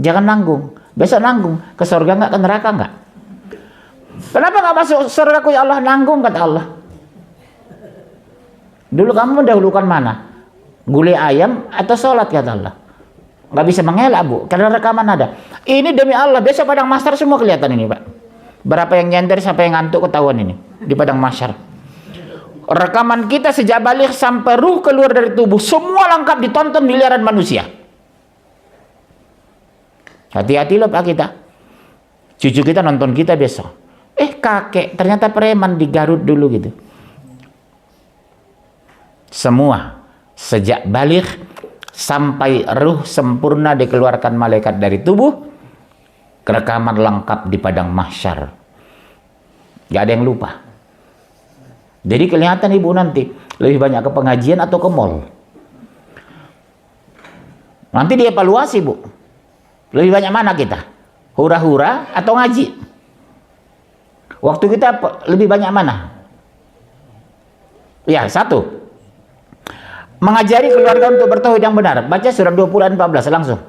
Jangan nanggung. Besok nanggung, ke surga nggak, ke neraka nggak? Kenapa nggak masuk surga ya Allah? Nanggung, kata Allah. Dulu kamu mendahulukan mana? Gulai ayam atau sholat, kata Allah. Nggak bisa mengelak, Bu, karena rekaman ada. Ini demi Allah, besok padang mahsyar semua kelihatan ini, Pak. Berapa yang nyender, siapa yang ngantuk, ketahuan ini di padang mahsyar. Rekaman kita sejak balik sampai ruh keluar dari tubuh, semua lengkap ditonton miliaran manusia. Hati-hati loh Pak kita. Cucu kita nonton kita besok. Kakek ternyata preman di Garut dulu gitu. Semua sejak balik sampai ruh sempurna dikeluarkan malaikat dari tubuh, rekaman lengkap di padang mahsyar. Gak ada yang lupa. Jadi kelihatan ibu nanti lebih banyak ke pengajian atau ke mall. Nanti dievaluasi, Bu. Lebih banyak mana kita? Hura-hura atau ngaji? Waktu kita lebih banyak mana? Ya, satu. Mengajari keluarga untuk bertauhid yang benar. Baca surah 20 ayat 14 langsung.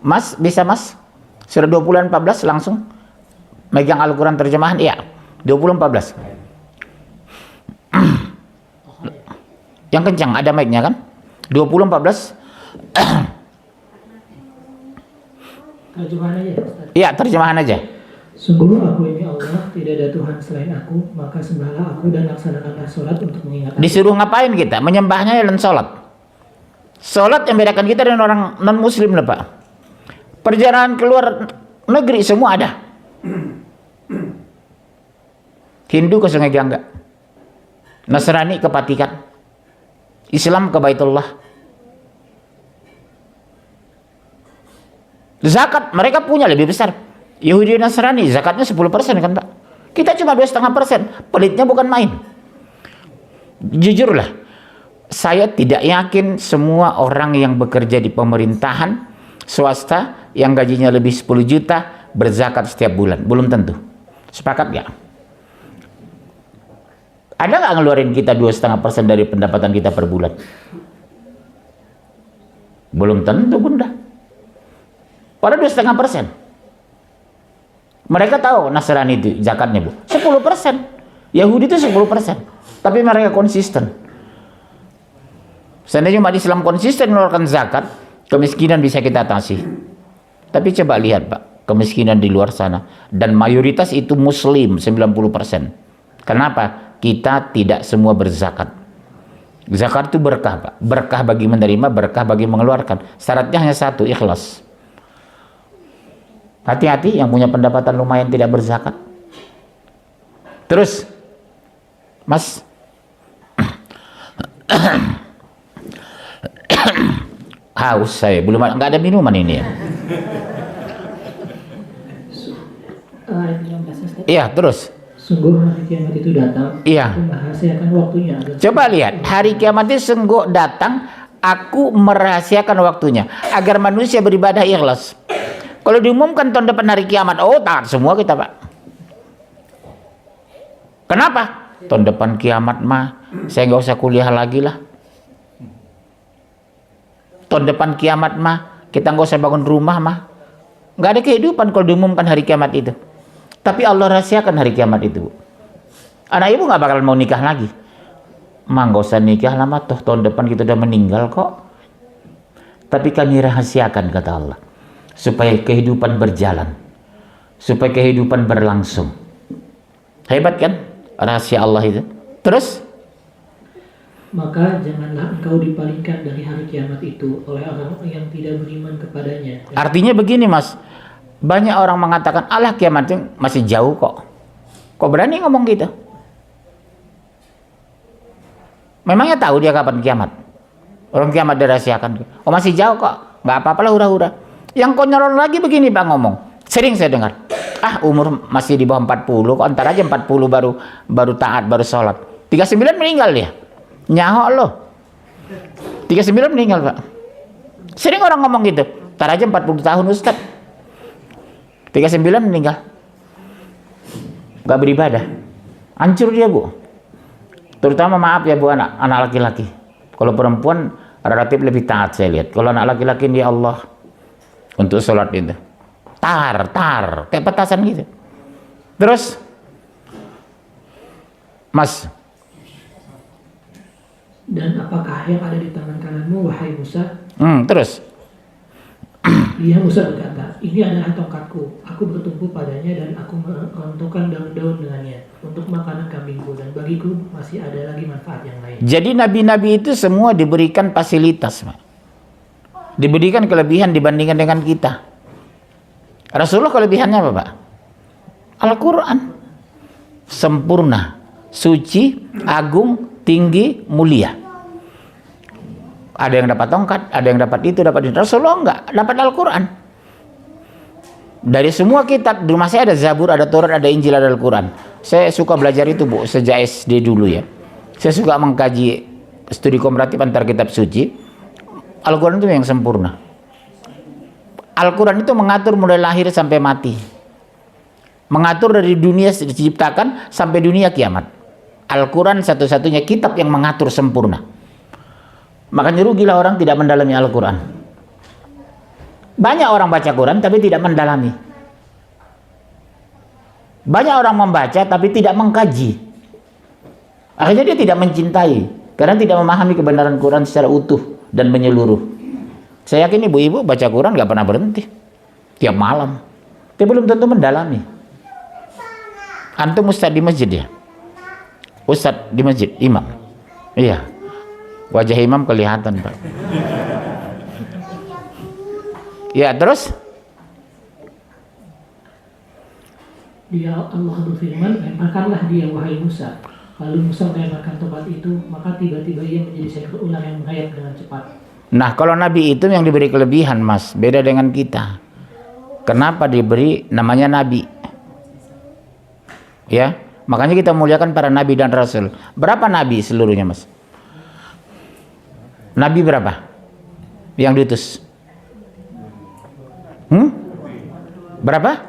Mas, bisa Mas? Surah 20 ayat 14 langsung. Megang Al-Quran terjemahan? Iya. 20 14. Yang kencang, ada mic-nya kan? 20 14. Terjemahan aja, Ustaz. Iya, terjemahan aja. Sungguh aku ini Allah, tidak ada Tuhan selain aku, maka sembahlah aku dan laksanakanlah sholat untuk mengingat aku. Disuruh ngapain kita? Menyembahnya dan sholat. Sholat yang bedakan kita dengan orang non-muslim lah Pak. Perjalanan keluar negeri semua ada. Hindu ke Sungai Gangga, Nasrani ke Vatikan, Islam ke Baitullah. Zakat mereka punya lebih besar. Yahudi dan Nasrani zakatnya 10% kan Pak. Kita cuma 2,5%. Pelitnya bukan main. Jujurlah, saya tidak yakin semua orang yang bekerja di pemerintahan swasta yang gajinya lebih 10 juta berzakat setiap bulan. Belum tentu. Sepakat nggak? Ada nggak ngeluarin kita 2,5% dari pendapatan kita per bulan? Belum tentu, Bunda. Pada 2,5%. Mereka tahu Nasrani itu zakatnya, Bu. 10%. Yahudi itu 10%. Tapi mereka konsisten. Seandainya umat Islam konsisten mengeluarkan zakat, kemiskinan bisa kita atasi. Tapi coba lihat, Pak, kemiskinan di luar sana. Dan mayoritas itu Muslim, 90%. Kenapa? Kita tidak semua berzakat. Zakat itu berkah, Pak. Berkah bagi menerima, berkah bagi mengeluarkan. Syaratnya hanya satu, ikhlas. Hati-hati yang punya pendapatan lumayan tidak berzakat. Terus, Mas, haus saya, belum nggak ada minuman ini ya. Iya, terus. Sungguh hari kiamat itu datang. Iya. Aku merahasiakan waktunya. Coba lihat, hari kiamat itu sungguh datang. Aku merahasiakan waktunya agar manusia beribadah ikhlas. Kalau diumumkan tahun depan hari kiamat, oh taat semua kita, Pak. Kenapa? Tahun depan kiamat mah, saya nggak usah kuliah lagi lah. Tahun depan kiamat mah, kita nggak usah bangun rumah mah. Nggak ada kehidupan kalau diumumkan hari kiamat itu. Tapi Allah rahasiakan hari kiamat itu. Anak ibu nggak bakal mau nikah lagi. Mah nggak usah nikah lama, toh tahun depan kita udah meninggal kok. Tapi kami rahasiakan, kata Allah, supaya kehidupan berjalan, supaya kehidupan berlangsung. Hebat kan rahasia Allah itu. Terus, maka janganlah engkau dipalingkan dari hari kiamat itu oleh orang yang tidak beriman kepadanya. artinya begini Mas, banyak orang mengatakan Allah kiamat itu masih jauh kok. Kok berani ngomong gitu? Memangnya tahu dia kapan kiamat? Orang kiamat dirahasiakan. Oh masih jauh kok, nggak apa-apa lah, hura-hura. Yang konyol lagi begini Pak ngomong, sering saya dengar, umur masih di bawah 40 kok, ntar aja 40 baru taat, baru sholat. 39 meninggal dia, nyahok loh. 39 meninggal Pak. Sering orang ngomong gitu, ntar aja 40 tahun Ustaz. 39 meninggal, gak beribadah, hancur dia Bu. Terutama maaf ya Bu, anak laki-laki. Kalau perempuan relatif lebih taat saya lihat. Kalau anak laki-laki dia Allah untuk sholat itu. Tar, kayak petasan gitu. Terus, Mas, Dan apakah yang ada di tangan kananmu, wahai Musa? terus, Dia Musa berkata, ini adalah tongkatku. Aku bertumpu padanya dan aku merontokkan daun-daun dengannya untuk makanan kambingku, dan bagiku masih ada lagi manfaat yang lain. jadi nabi-nabi itu semua diberikan fasilitas, Pak. Diberikan kelebihan dibandingkan dengan kita. Rasulullah kelebihannya apa, Pak? Al-Quran. Sempurna, suci, agung, tinggi, mulia. Ada yang dapat tongkat, ada yang dapat itu, dapat itu. Rasulullah enggak, dapat Al-Quran. Dari semua kitab, di rumah saya ada Zabur, ada Taurat, ada Injil, ada Al-Quran. Saya suka belajar itu, Bu, sejak SD dulu ya. Saya suka mengkaji studi komparatif antar kitab suci. Al-Quran itu yang sempurna. Al-Quran itu mengatur mulai lahir sampai mati. Mengatur dari dunia diciptakan sampai dunia kiamat. Al-Quran satu-satunya kitab yang mengatur sempurna. Makanya rugilah orang tidak mendalami Al-Quran. Banyak orang baca Quran tapi tidak mendalami. Banyak orang membaca tapi tidak mengkaji. Akhirnya dia tidak mencintai karena tidak memahami kebenaran Quran secara utuh dan menyeluruh. Saya yakin ibu-ibu baca Quran gak pernah berhenti tiap malam. Dia belum tentu mendalami. Antum ustadz di masjid ya? Ustadz di masjid, imam. Iya. Wajah imam kelihatan, Pak. Ya, terus? Dia Allah berfirman, lemparkanlah dia wahai Musa. Lalu Musa melemparkan tongkat itu, maka tiba-tiba ia menjadi seekor ular yang merayap dengan cepat. Nah, kalau Nabi itu yang diberi kelebihan, Mas, beda dengan kita. Kenapa diberi namanya Nabi? Ya, makanya kita muliakan para Nabi dan Rasul. Berapa Nabi seluruhnya, Mas? Nabi berapa? Yang diutus? Berapa?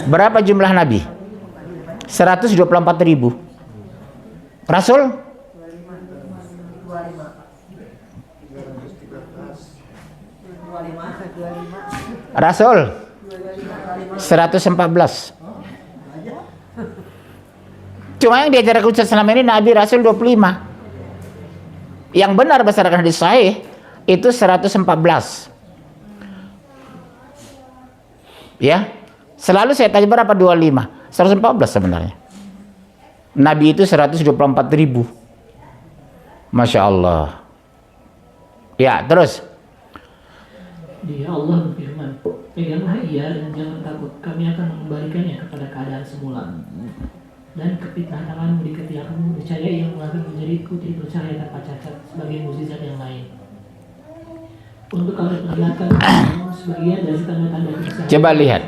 Berapa jumlah Nabi? 124.000. Rasul? Rasul 114. Cuma yang diajarkan Ustaz selama ini Nabi Rasul 25. Yang benar berdasarkan hadis sahih itu 114. Ya. Selalu saya tanya berapa 25? 114 sebenarnya. Nabi itu 124.000. Masya Allah. Ya, terus. Dia Allah berfirman, peganglah ia dan jangan takut, kami akan mengembalikannya kepada keadaan semula. Dan kepitnah tanganmu di ketiakmu, percaya yang akan menjadiku tidak percaya tanpa cacat sebagai mukjizat yang lain. Untuk kalian perlihatkan sebagian dari tanda-tanda kebesaran. Coba lihat.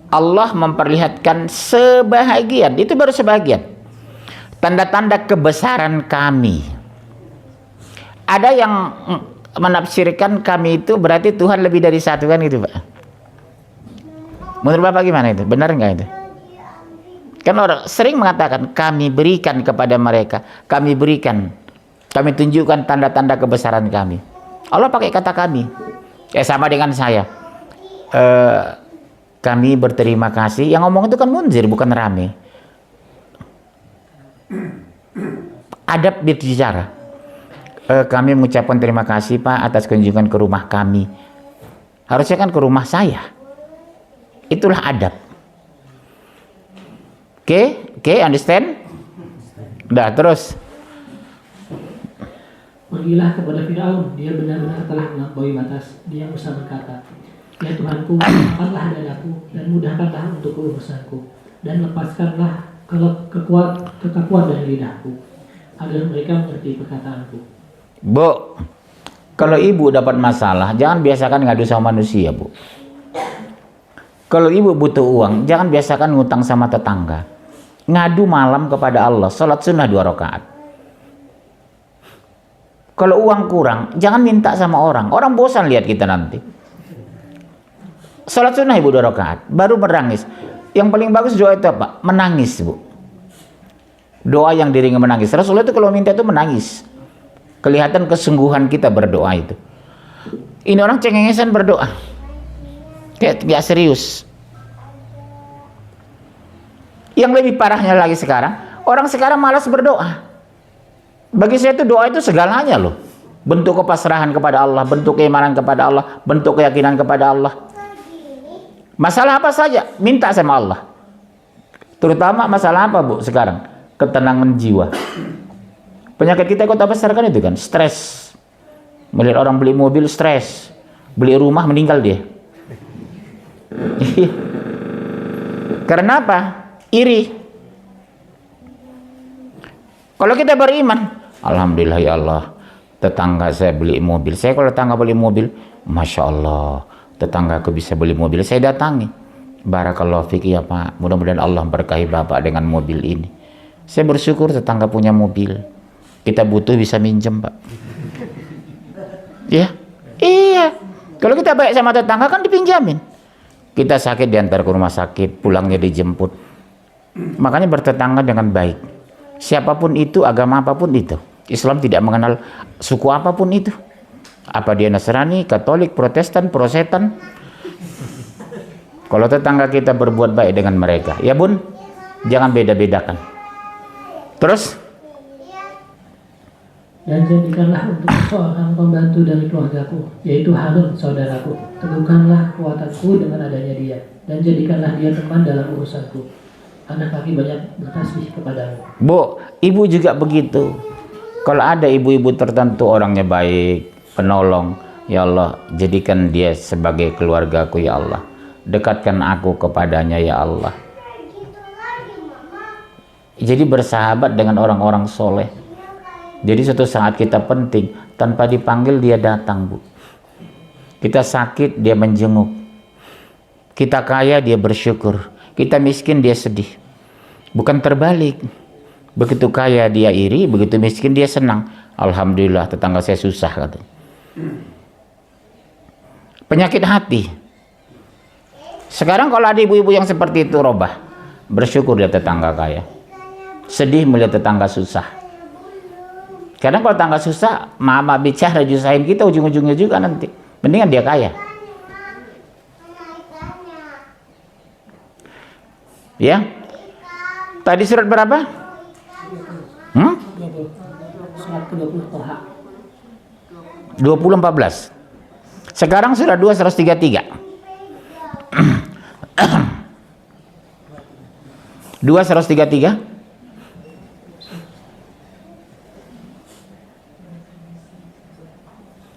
Allah memperlihatkan sebahagian, itu baru sebagian. Tanda-tanda kebesaran kami. Ada yang menafsirkan kami itu berarti Tuhan lebih dari satu kan gitu, Pak. Menurut Bapak gimana itu? Benar nggak itu? Kan orang sering mengatakan kami berikan kepada mereka, kami berikan, kami tunjukkan tanda-tanda kebesaran kami. Allah pakai kata kami. Sama dengan saya. Kami berterima kasih. Yang ngomong itu kan Munzir, bukan Rame. Adab berbicara. Kami mengucapkan terima kasih Pak atas kunjungan ke rumah kami. Harusnya kan ke rumah saya. Itulah adab. Oke, understand? Udah, terus. Pergilah kepada Firaun, dia benar-benar telah melampaui batas. Dia Musa berkata, ya Tuhanku, angkatlah dadaku dan mudahkanlah untuk urusanku, dan lepaskanlah kekakuan dari lidahku, agar mereka mengerti perkataanku. Bu, kalau ibu dapat masalah, jangan biasakan ngadu sama manusia, Bu. Kalau ibu butuh uang, jangan biasakan ngutang sama tetangga. Ngadu malam kepada Allah, salat sunnah 2 rakaat. Kalau uang kurang, jangan minta sama orang. Orang bosan lihat kita nanti. Salat sunnah ibu 2 rakaat, baru menangis. Yang paling bagus doa itu apa? Menangis, Bu. Doa yang diringi menangis. Rasulullah itu kalau minta itu menangis. Kelihatan kesungguhan kita berdoa itu. Ini orang cengengesan berdoa. Kayak tidak serius. Yang lebih parahnya lagi sekarang, orang sekarang malas berdoa. Bagi saya itu doa itu segalanya loh. Bentuk kepasrahan kepada Allah, bentuk keimanan kepada Allah, bentuk keyakinan kepada Allah. Masalah apa saja, minta sama Allah. Terutama masalah apa Bu sekarang? Ketenangan jiwa. Penyakit kita kota besar kan itu kan, stres. Melihat orang beli mobil stres, beli rumah meninggal dia. Karena apa? Iri. Kalau kita beriman, alhamdulillah ya Allah, tetangga saya beli mobil. Saya kalau tetangga beli mobil, masya Allah, tetanggaku bisa beli mobil. Saya datangi. Barakallahu fiqh ya Pak. Mudah-mudahan Allah berkahi Bapak dengan mobil ini. Saya bersyukur tetangga punya mobil. Kita butuh bisa minjem Pak. Ya, iya. Kalau kita baik sama tetangga kan dipinjamin. Kita sakit diantar ke rumah sakit, pulangnya dijemput. Makanya bertetangga dengan baik. Siapapun itu, agama apapun itu. Islam tidak mengenal suku apapun itu. Apa dia Nasrani, Katolik, Protestan, Prosetan. Kalau tetangga kita berbuat baik dengan mereka, ya Bun, jangan beda-bedakan. Terus? Dan jadikanlah untuk seorang pembantu dari keluargaku, yaitu Harun saudaraku. Teguhkanlah kekuatanku dengan adanya dia, dan jadikanlah dia teman dalam urusanku. Anak kaki banyak bertasbih kepadamu. Bu, ibu juga begitu. Kalau ada ibu-ibu tertentu orangnya baik, penolong, ya Allah, jadikan dia sebagai keluargaku ya Allah. Dekatkan aku kepadanya ya Allah. Jadi bersahabat dengan orang-orang soleh. Jadi suatu saat kita penting, tanpa dipanggil dia datang Bu. Kita sakit dia menjenguk. Kita kaya dia bersyukur. Kita miskin dia sedih. Bukan terbalik. Begitu kaya dia iri, begitu miskin dia senang. Alhamdulillah tetangga saya susah katanya. Penyakit hati. Sekarang kalau ada ibu-ibu yang seperti itu robah, bersyukur dia tetangga kaya. Sedih melihat tetangga susah. Kadang kalau tetangga susah, mama bicara jusahin kita ujung-ujungnya juga nanti. Mendingan dia kaya. Ya. Tadi surat berapa? Surat ke-20 Toha. 20:14. Sekarang surat 2 133. 2 133.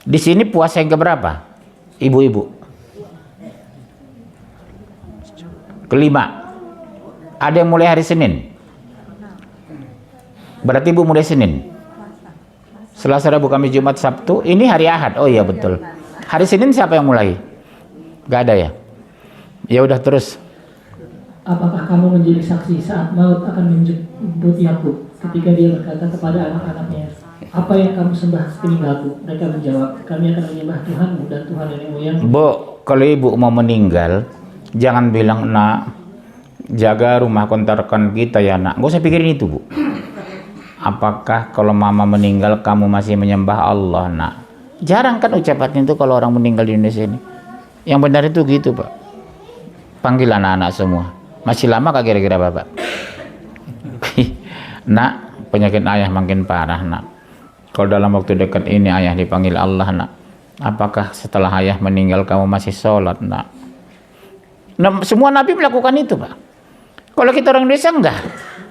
Di sini puasa yang keberapa? Ibu-ibu. Kelima. Ada yang mulai hari Senin. Berarti ibu mulai Senin. Selasa, Rabu, Kamis, Jumat, Sabtu. Ini hari Ahad. Oh iya betul. Hari Senin siapa yang mulai? Gak ada ya? Ya udah terus. Apakah kamu menjadi saksi saat maut akan menjemput Yakub ketika dia berkata kepada anak-anaknya, apa yang kamu sembah peninggalku? Mereka menjawab, kami akan menyembah Tuhanmu dan Tuhan nenek moyangmu. Bu, kalau ibu mau meninggal, jangan bilang nak, jaga rumah kontrakan kita ya nak. Gak usah pikirin itu Bu. Apakah kalau mama meninggal kamu masih menyembah Allah nak? Jarang kan ucapan itu kalau orang meninggal di Indonesia ini. Yang benar itu gitu Pak. Panggil anak-anak semua. Masih lama kak kira-kira Bapak? Nak, penyakit ayah makin parah nak. Kalau dalam waktu dekat ini ayah dipanggil Allah nak. Apakah setelah ayah meninggal kamu masih sholat nak? Nah, semua nabi melakukan itu Pak. Kalau kita orang Indonesia enggak.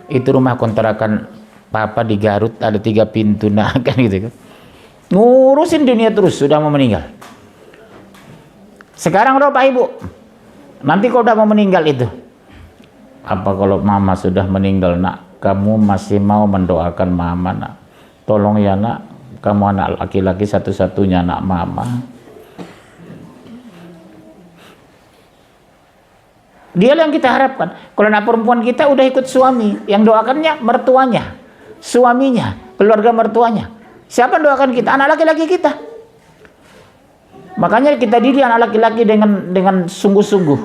Itu rumah kontrakan Papa di Garut ada 3 pintu nah kan gitu kan. Ngurusin dunia terus sudah mau meninggal. Sekarang Bapak Ibu, nanti kalau udah mau meninggal itu, apa kalau mama sudah meninggal nak, kamu masih mau mendoakan mama nak? Tolong ya nak, kamu anak laki-laki satu-satunya anak mama. Dia yang kita harapkan. Kalau anak perempuan kita udah ikut suami, yang doakannya mertuanya, suaminya, keluarga mertuanya. Siapa doakan kita? Anak laki-laki kita. Makanya kita didik anak laki-laki dengan sungguh-sungguh.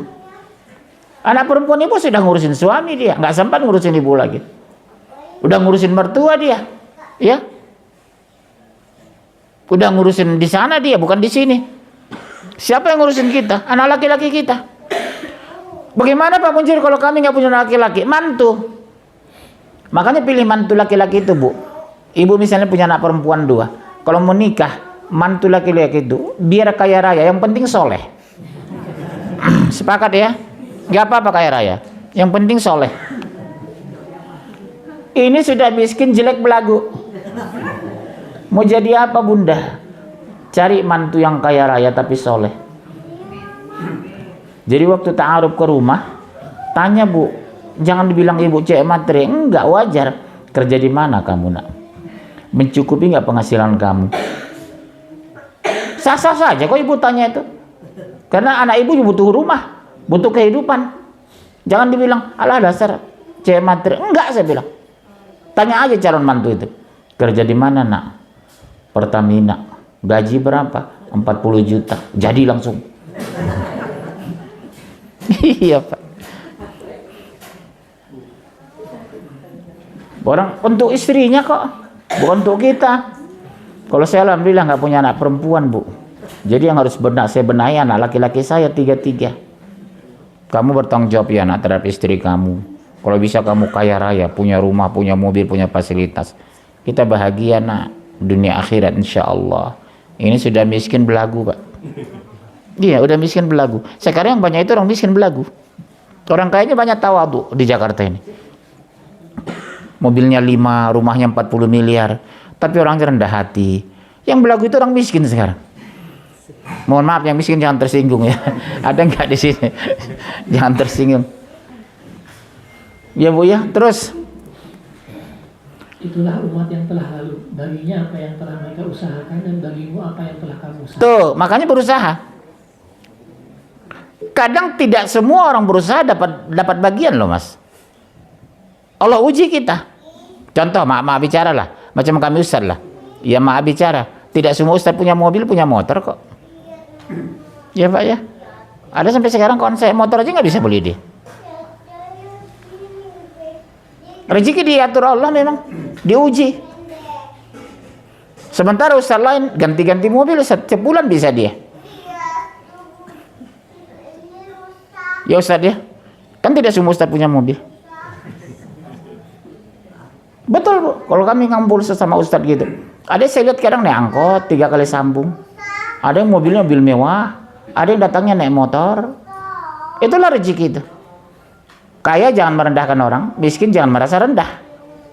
Anak perempuan ibu sudah ngurusin suami dia, nggak sempat ngurusin ibu lagi. Udah ngurusin mertua dia, ya. Udah ngurusin di sana dia, bukan di sini. Siapa yang ngurusin kita? Anak laki-laki kita. Bagaimana Pak Muncir kalau kami nggak punya laki-laki? Mantu. Makanya pilih mantu laki-laki itu, Bu. Ibu misalnya punya anak perempuan 2. Kalau mau nikah, mantu laki-laki itu biar kaya raya, yang penting soleh. Sepakat ya? Gak apa-apa kaya raya, yang penting soleh. Ini sudah miskin, jelek, belagu. Mau jadi apa bunda? Cari mantu yang kaya raya tapi soleh. Jadi waktu ta'aruf ke rumah, tanya Bu, jangan dibilang ibu cek materi, enggak, wajar. Kerja di mana kamu nak? Mencukupi nggak penghasilan kamu? Sah-sah saja kok ibu tanya itu. Karena anak ibu butuh rumah, butuh kehidupan. Jangan dibilang, alah dasar cek materi. Enggak, saya bilang. Tanya aja calon mantu itu. Kerja di mana nak? Pertamina. Gaji berapa? 40 juta. Jadi langsung. Iya Pak. Orang untuk istrinya kok, bukan untuk kita. Kalau saya alhamdulillah nggak punya anak perempuan Bu. Jadi yang harus saya benahi anak laki-laki saya 3. Kamu bertanggung jawab ya anak terhadap istri kamu. Kalau bisa kamu kaya raya, punya rumah, punya mobil, punya fasilitas. Kita bahagia nak, dunia akhirat insya Allah. Ini sudah miskin belagu Pak. Iya, udah miskin belagu. Sekarang yang banyak itu orang miskin belagu. Orang kayaknya banyak tawadhu di Jakarta ini. Mobilnya 5, rumahnya 40 miliar. Tapi orangnya rendah hati. Yang belagu itu orang miskin sekarang. Mohon maaf, yang miskin jangan tersinggung ya. Ada nggak di sini? Jangan tersinggung. Ya Bu ya, terus. Itulah umat yang telah lalu. Baginya apa yang telah mereka usahakan dan bagimu apa yang telah kamu usahakan. Tuh, makanya berusaha. Kadang tidak semua orang berusaha dapat bagian loh Mas. Allah uji kita. Contoh, maaf bicara lah. Macam kami Ustaz lah. Ya maaf bicara. Tidak semua Ustaz punya mobil, punya motor kok. Ya Pak ya. Ada sampai sekarang konsep motor aja nggak bisa beli dia. Rezeki diatur Allah memang. Diuji. Sementara Ustaz lain ganti-ganti mobil setiap bulan bisa dia. Ya Ustaz ya. Kan tidak semua Ustaz punya mobil. Betul Bu, kalau kami ngampul sesama Ustadz gitu. Ada saya lihat kadang naik angkot 3 kali sambung. Ada yang mobilnya mobil mewah, ada yang datangnya naik motor. Itulah rezeki itu. Kaya jangan merendahkan orang, miskin jangan merasa rendah.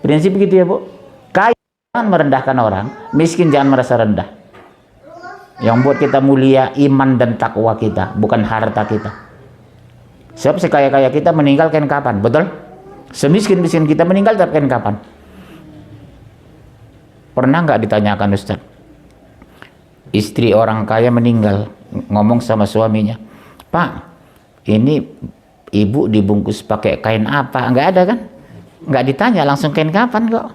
Prinsip begitu ya Bu. Kaya jangan merendahkan orang, miskin jangan merasa rendah. Yang buat kita mulia iman dan takwa kita, bukan harta kita. Sebab sekaya-kaya kita meninggalkan kapan? Betul? Semiskin-miskin kita meninggal tapi kapan? Pernah nggak ditanyakan Ustaz? Istri orang kaya meninggal, ngomong sama suaminya, Pak, ini ibu dibungkus pakai kain apa? Nggak ada kan? Nggak ditanya, langsung kain kapan kok?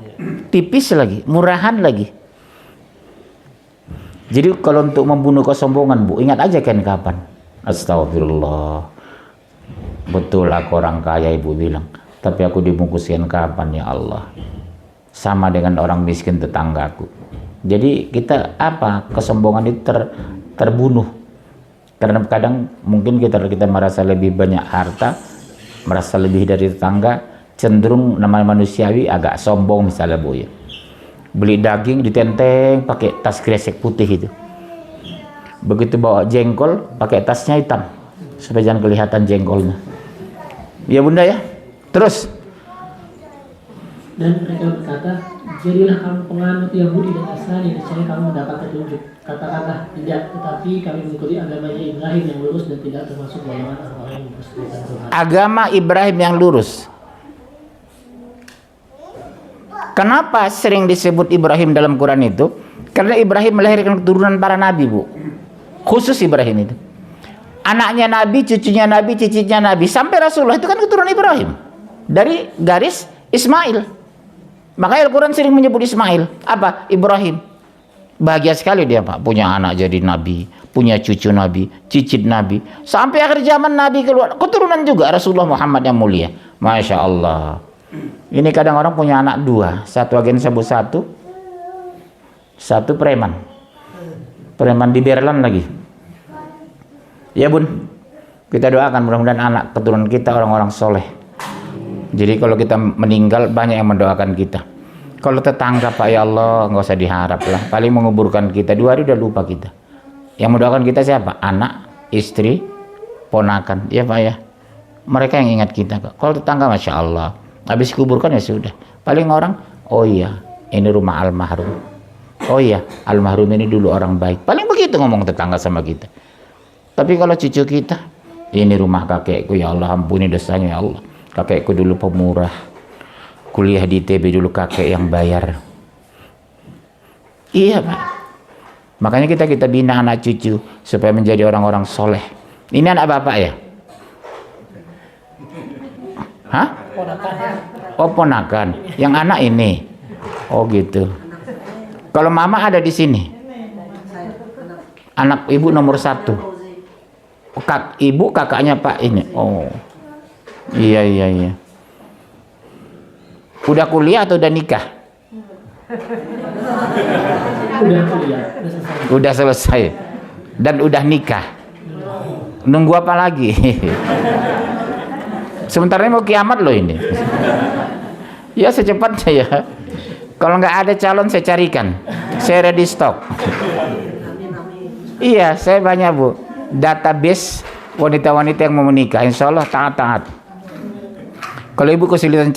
Tipis lagi, murahan lagi. Jadi kalau untuk membunuh kesombongan Bu, ingat aja kain kapan. Astagfirullah. Betul aku orang kaya ibu bilang, tapi aku dibungkus kain kapan ya Allah. Sama dengan orang miskin tetanggaku. Jadi kita kesombongan itu terbunuh. Karena kadang mungkin kita merasa lebih banyak harta, merasa lebih dari tetangga, cenderung namanya manusiawi agak sombong misalnya Bu ya. Beli daging ditenteng pakai tas kresek putih itu. Begitu bawa jengkol pakai tasnya hitam supaya jangan kelihatan jengkolnya. Ya Bunda ya. Terus. Dan mereka berkata, jadilah kamu penganut Yahudi dan Nasrani, niscaya kamu mendapat petunjuk. Kata-kata tidak, tetapi kami mengikuti agamanya Ibrahim yang lurus dan tidak termasuk golongan orang-orang yang mempersekutukan Tuhan. Agama Ibrahim yang lurus. Kenapa sering disebut Ibrahim dalam Quran itu? Karena Ibrahim melahirkan keturunan para nabi Bu. Khusus Ibrahim itu. Anaknya nabi, cucunya nabi, cicitnya nabi, sampai Rasulullah itu kan keturunan Ibrahim. Dari garis Ismail. Makanya Al-Quran sering menyebut Ismail. Apa? Ibrahim. Bahagia sekali dia Pak. Punya anak jadi nabi. Punya cucu nabi. Cicit nabi. Sampai akhir zaman nabi keluar. Keturunan juga Rasulullah Muhammad yang mulia. Masya Allah. Ini kadang orang punya anak 2. Satu agen sabu 1. Satu preman. preman di Berlin lagi. Ya bun, kita doakan mudah-mudahan anak keturunan kita orang-orang soleh. Jadi kalau kita meninggal banyak yang mendoakan kita. Kalau tetangga Pak, ya Allah nggak usah diharap lah, paling menguburkan kita 2 hari udah lupa kita. Yang mendoakan kita siapa? Anak, istri, ponakan, ya Pak ya. Mereka yang ingat kita kok. Kalau tetangga Masya Allah, habis kuburkan ya sudah. Paling orang, oh iya ini rumah almarhum, oh iya almarhum ini dulu orang baik. Paling begitu ngomong tetangga sama kita. Tapi kalau cucu kita, ini rumah kakekku, ya Allah ampuni dosanya ya Allah, kakekku dulu pemurah, kuliah di ITB dulu kakek yang bayar. Iya Pak, makanya kita bina anak cucu supaya menjadi orang-orang soleh. Ini anak bapak ya? Hah? Oh ponakan, yang anak ini. Oh gitu. Kalau mama ada di sini, anak ibu nomor 1. Ibu kakaknya Pak ini. Oh iya. Udah kuliah atau udah nikah? Udah kuliah, Udah selesai. Dan udah nikah. Nunggu apa lagi? Sebentar ini mau kiamat loh ini. Ya secepatnya ya. Kalau nggak ada calon saya carikan. Saya ready stock. Iya, saya banyak Bu. Database wanita-wanita yang mau menikah. Insya Allah taat-taat. Kalau ibu kesulitan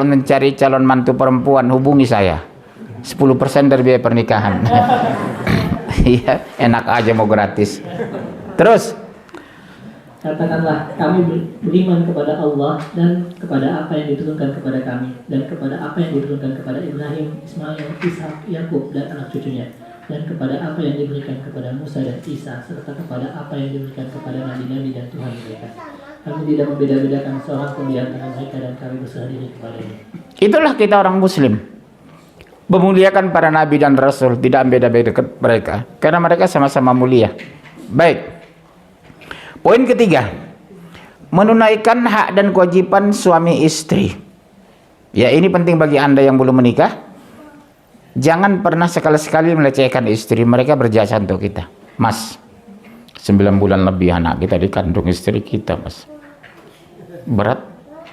mencari calon mantu perempuan, hubungi saya. 10% dari biaya pernikahan. Iya, enak aja mau gratis. Terus katakanlah kami beriman kepada Allah dan kepada apa yang diturunkan kepada kami dan kepada apa yang diturunkan kepada Ibrahim, Ismail, Ishak, Yakub dan anak cucunya, dan kepada apa yang diberikan kepada Musa dan Isa, serta kepada apa yang diberikan kepada nabi-nabi dan Tuhan mereka. Kami tidak membeda-bedakan seorang pun di antara mereka dan kami berserah diri kepadanya. itulah kita orang Muslim, memuliakan para nabi dan rasul, tidak beda-beda mereka, karena mereka sama-sama mulia. Baik. Poin ketiga, menunaikan hak dan kewajiban suami istri. Ya, ini penting bagi Anda yang belum menikah. Jangan pernah sekali-sekali melecehkan istri. Mereka berjasa untuk kita. Mas, 9 bulan lebih anak kita dikandung istri kita, Mas. Berat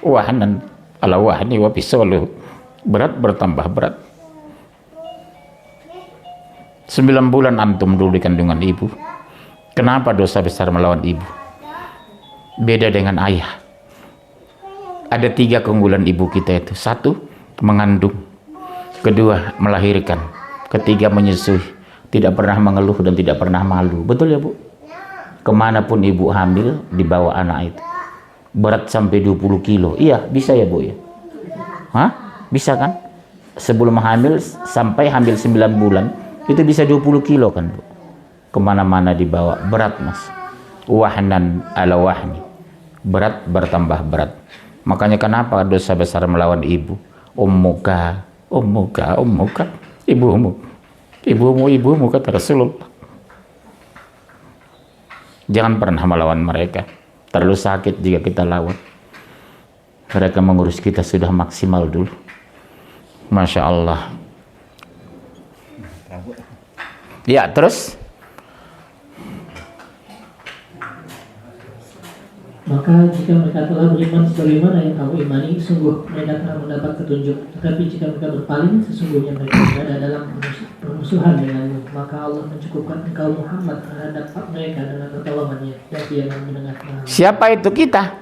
wahanan ala wahni wa pisolu. Berat bertambah berat. 9 bulan antum dulu di kandungan ibu. Kenapa dosa besar melawan ibu? Beda dengan ayah. Ada 3 keunggulan ibu kita itu. 1, mengandung. 2, melahirkan. 3, menyusui. Tidak pernah mengeluh dan tidak pernah malu. Betul ya Bu? Kemanapun ibu hamil, dibawa anak itu. Berat sampai 20 kilo. Iya, bisa ya Bu ya? Hah? Bisa kan? Sebelum hamil, sampai hamil 9 bulan, itu bisa 20 kilo kan Bu? Kemana-mana dibawa. Berat Mas. Wahnan ala wahni. Berat bertambah berat. Makanya kenapa dosa besar melawan ibu? Ummuka ibumu kata Rasulullah. Jangan pernah melawan mereka. Terlalu sakit jika kita lawan. Mereka mengurus kita sudah maksimal dulu. Masya Allah. Ya, terus Maka jika mereka telah beriman sebagaimana yang kamu imani, sungguh mereka telah mendapat petunjuk. Tetapi jika mereka berpaling, sesungguhnya mereka berada dalam permusuhan denganmu. Maka Allah mencukupkan engkau Muhammad terhadap mereka dengan pertolongannya, dan Dia yang mendengar. siapa itu kita?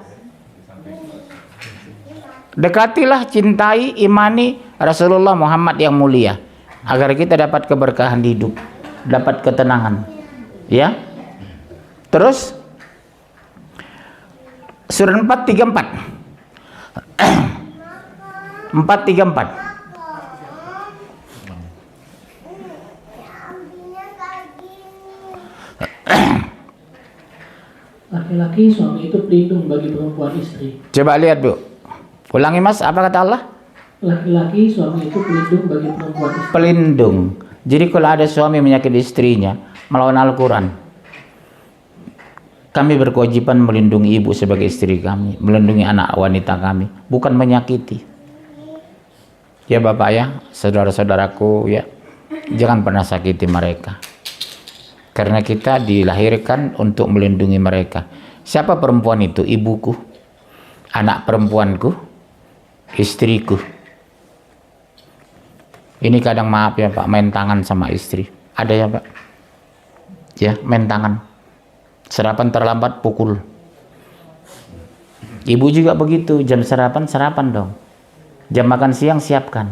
Dekatilah, cintai, imani Rasulullah Muhammad yang mulia, agar kita dapat keberkahan hidup, dapat ketenangan. Ya. Terus Surah 434. 434. Laki-laki suami itu pelindung bagi perempuan istri. Coba lihat Bu. Ulangi Mas, apa kata Allah? Laki-laki suami itu pelindung bagi perempuan istri. Pelindung. Jadi kalau ada suami menyakiti istrinya, melawan Al-Quran. Kami berkewajiban melindungi ibu sebagai istri kami, melindungi anak wanita kami, bukan menyakiti. Ya Bapak ya, saudara-saudaraku ya, jangan pernah sakiti mereka. Karena kita dilahirkan untuk melindungi mereka. Siapa perempuan itu? Ibuku, anak perempuanku, istriku. Ini kadang maaf ya Pak, main tangan sama istri. Ada ya Pak? Ya, main tangan. Sarapan terlambat pukul. Ibu juga begitu, jam sarapan dong. Jam makan siang siapkan.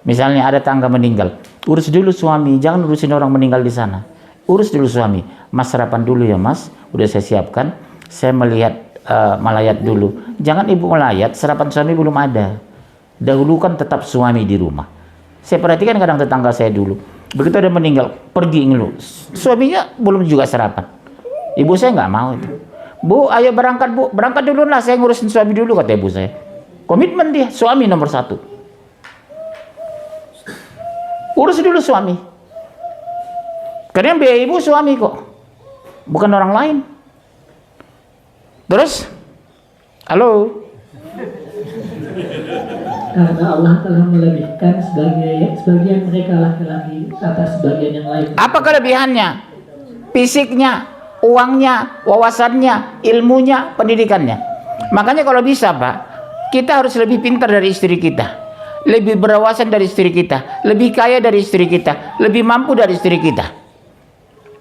Misalnya ada tangga meninggal, urus dulu suami, jangan urusin orang meninggal di sana. Urus dulu suami. Mas sarapan dulu ya Mas, udah saya siapkan. Saya melihat melayat dulu. Jangan ibu melayat, sarapan suami belum ada. Dahulukan tetap suami di rumah. Saya perhatikan kadang tetangga saya dulu, begitu ada meninggal, pergi ngeluh. Suaminya belum juga sarapan. Ibu saya nggak mau itu. Bu, ayo berangkat Bu, berangkat dulu lah, saya ngurusin suami dulu, kata ibu saya. Komitmen dia, suami nomor 1. Urus dulu suami. Karena yang biaya ibu suami kok, bukan orang lain. Terus, halo. Karena Allah telah melebihkan sebagian mereka laki-laki atas sebagian yang lain. Apa kelebihannya? Fisiknya, uangnya, wawasannya, ilmunya, pendidikannya. Makanya kalau bisa Pak, kita harus lebih pintar dari istri kita, lebih berwawasan dari istri kita, lebih kaya dari istri kita, lebih mampu dari istri kita.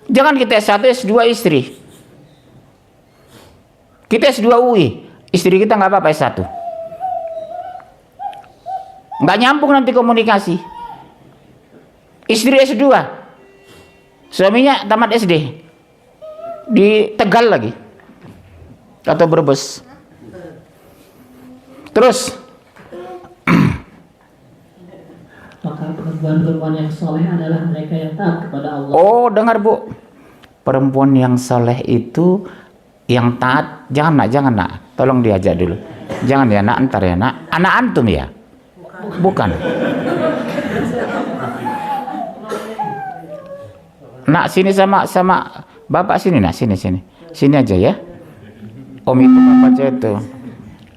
Jangan kita S1, S2 istri. Kita S2 UI, istri kita nggak apa-apa S1. Nggak nyambung nanti komunikasi. Istri S2, suaminya tamat SD di Tegal lagi atau Brebes. Terus maka perempuan-perempuan yang soleh adalah mereka yang taat kepada Allah. Oh, dengar Bu, perempuan yang soleh itu yang taat. Jangan nak, tolong diajak dulu. Jangan ya nak, ntar ya nak. Anak antum ya? Bukan. Nak sini sama bapak sini nak, sini aja ya. Om itu baca itu.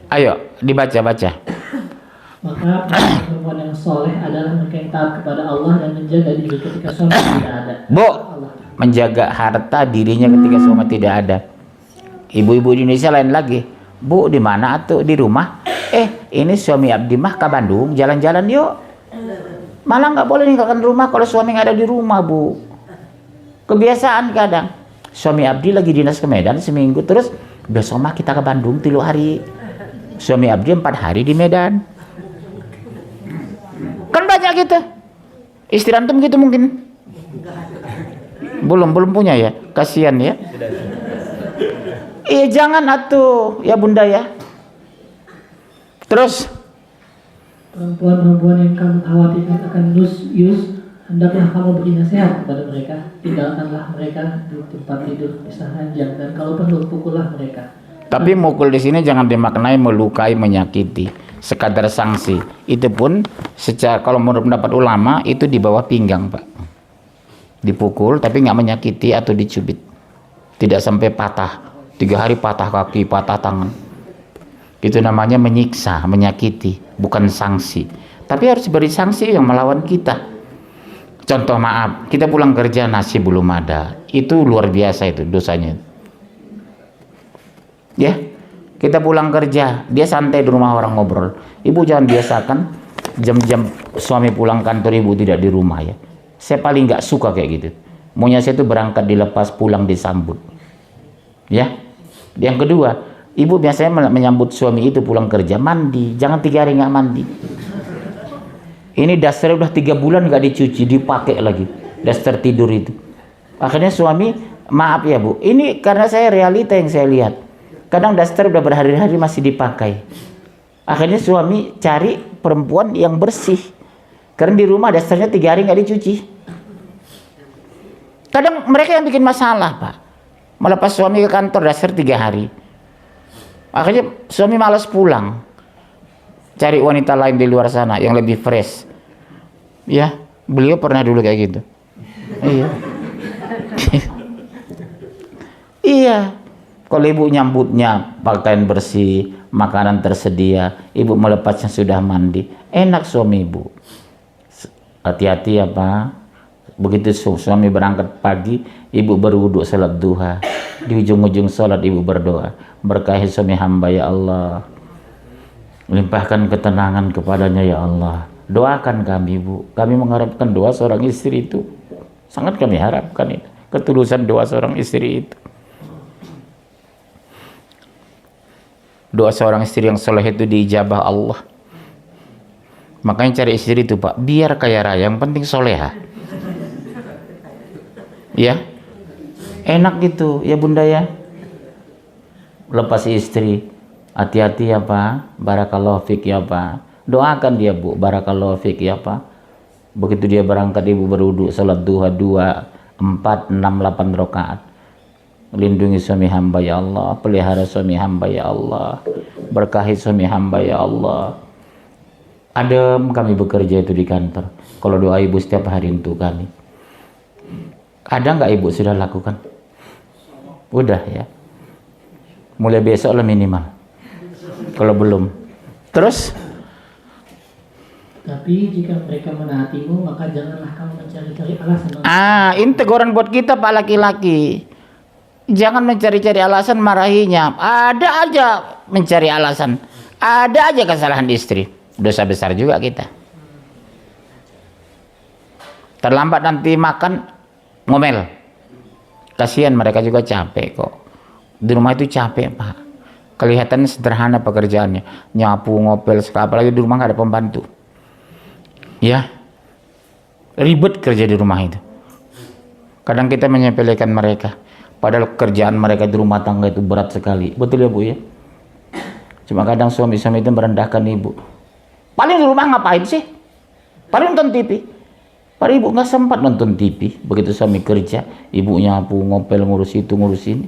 Ayo dibaca. Maka perempuan yang soleh adalah mereka yang taat kepada Allah dan menjaga diri ketika suami tidak ada. Bu, menjaga harta dirinya ketika suami tidak ada. Ibu-ibu di Indonesia lain lagi. Bu, di mana tuh? Di rumah. Ini suami Abdi mah ke Bandung, jalan-jalan yuk. Malah nggak boleh ninggalkan rumah kalau suami nggak ada di rumah Bu. Kebiasaan kadang. Suami Abdi lagi dinas ke Medan seminggu, terus besok mah kita ke Bandung 3 hari. Suami Abdi 4 hari di Medan. Kan banyak gitu. Istri antum gitu mungkin. Belum punya ya, kasihan ya. Jangan atuh ya Bunda ya. Terus perempuan-perempuan yang kamu khawatirkan akan hendaklah kamu beri nasihat kepada mereka. Tinggalkanlah mereka di tempat tidur pisah ranjang, dan kalau perlu pukullah mereka. Tapi mukul di sini jangan dimaknai melukai, menyakiti, sekadar sanksi. Itu pun secara kalau menurut pendapat ulama itu di bawah pinggang Pak. Dipukul tapi nggak menyakiti atau dicubit. Tidak sampai patah. 3 hari patah kaki, patah tangan. Itu namanya menyiksa, menyakiti, bukan sanksi. Tapi harus beri sanksi yang melawan kita. Contoh maaf, kita pulang kerja nasi belum ada. Itu luar biasa itu dosanya. Ya, kita pulang kerja, dia santai di rumah orang ngobrol. Ibu jangan biasakan jam-jam suami pulang kantor ibu tidak di rumah ya. Saya paling nggak suka kayak gitu. Maunya saya itu berangkat dilepas, pulang disambut. Ya. Yang kedua, ibu biasanya menyambut suami itu pulang kerja mandi, jangan 3 hari nggak mandi. Ini daster udah 3 bulan nggak dicuci, dipakai lagi daster tidur itu. Akhirnya suami, maaf ya Bu, ini karena saya realita yang saya lihat. Kadang daster udah berhari-hari masih dipakai. Akhirnya suami cari perempuan yang bersih, karena di rumah dasternya 3 hari nggak dicuci. Kadang mereka yang bikin masalah Pak. Melepas suami ke kantor daster 3 hari. Akhirnya suami malas pulang. Cari wanita lain di luar sana yang lebih fresh. Ya, beliau pernah dulu kayak gitu. Iya. Iya. Kalau ibu nyambutnya pakaian bersih, makanan tersedia, ibu melepasnya sudah mandi, enak suami ibu. Hati-hati ya Pak. Begitu suami berangkat pagi, ibu berwudu salat duha. Di ujung-ujung salat ibu berdoa, berkahi suami hamba ya Allah, limpahkan ketenangan kepadanya ya Allah. Doakan kami Bu, kami mengharapkan doa seorang istri itu. Sangat kami harapkan itu, ketulusan doa seorang istri itu. Doa seorang istri yang soleh itu diijabah Allah. Makanya cari istri itu Pak, biar kaya raya, yang penting soleha. Ya, enak gitu ya Bunda ya. Lepas istri, hati-hati ya Pak, barakallahu fik ya Pak. Doakan dia Bu, barakallahu fik ya Pak. Begitu dia berangkat ibu berwudu, salat duha 2, 4, 6, 8 rakaat. Lindungi suami hamba ya Allah, pelihara suami hamba ya Allah, berkahi suami hamba ya Allah. Adem kami bekerja itu di kantor. Kalau doa ibu setiap hari untuk kami. Ada nggak ibu sudah lakukan? Udah ya. Mulai besok lah minimal. Kalau belum. Terus? Tapi jika mereka menaatimu, maka janganlah kamu mencari-cari alasan. Ini teguran buat kita Pak laki-laki. Jangan mencari-cari alasan marahinya. Ada aja mencari alasan. Ada aja kesalahan istri. Dosa besar juga kita. Terlambat nanti makan, ngomel. Kasihan mereka juga capek kok. Di rumah itu capek Pak. Kelihatannya sederhana pekerjaannya. Nyapu, ngopel, apalagi di rumah nggak ada pembantu. Ya. Ribet kerja di rumah itu. Kadang kita menyepelekan mereka. Padahal kerjaan mereka di rumah tangga itu berat sekali. Betul ya Bu ya? Cuma kadang suami-suami itu merendahkan ibu. Paling di rumah ngapain sih? Paling nonton TV. Padahal ibu nggak sempat nonton TV. Begitu suami kerja, ibu nyapu, ngopel, ngurus itu, ngurus ini.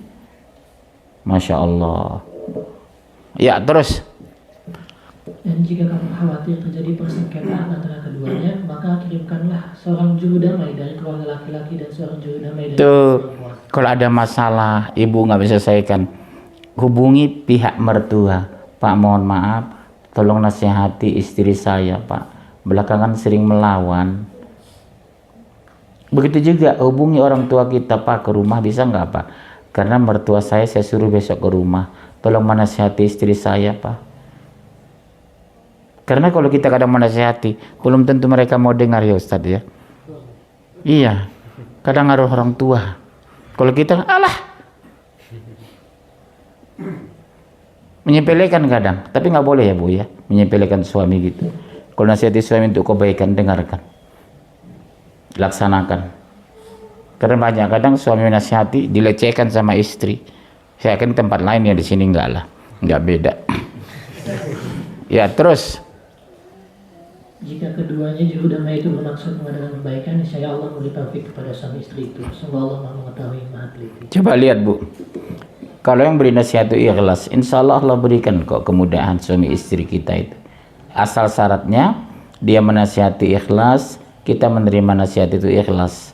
Masya Allah. Ya terus. Dan jika kamu khawatir terjadi persengketaan antara keduanya, maka kirimkanlah seorang juru damai dari keluarga laki-laki dan seorang juru damai dari Tuh, kalau ada masalah ibu nggak bisa selesaikan, hubungi pihak mertua. Pak mohon maaf, tolong nasihati istri saya Pak. Belakangan sering melawan. Begitu juga hubungi orang tua kita Pak, ke rumah bisa nggak Pak? Karena mertua saya suruh besok ke rumah. Tolong menasihati istri saya Pak. Karena kalau kita kadang menasihati, belum tentu mereka mau dengar ya Ustadz ya. Iya, kadang ngaruh orang tua. Kalau kita, alah, menyepelekan kadang. Tapi nggak boleh ya Bu ya, menyepelekan suami gitu. Kalau nasihati suami untuk kebaikan, dengarkan, laksanakan. Karena banyak kadang suami menasihati dilecehkan sama istri. Saya yakin tempat lain ya, di sini enggak lah, enggak beda. Ya terus. Jika keduanya juru damai itu bermaksud mengadakan kebaikan, niscaya Allah memberi taufik kepada suami istri itu. Semoga Allah Maha mengetahui, Maha teliti. Coba lihat Bu, kalau yang beri nasihat itu ikhlas, insya Allah Allah berikan kok kemudahan suami istri kita itu. Asal syaratnya dia menasihati ikhlas, kita menerima nasihat itu ikhlas.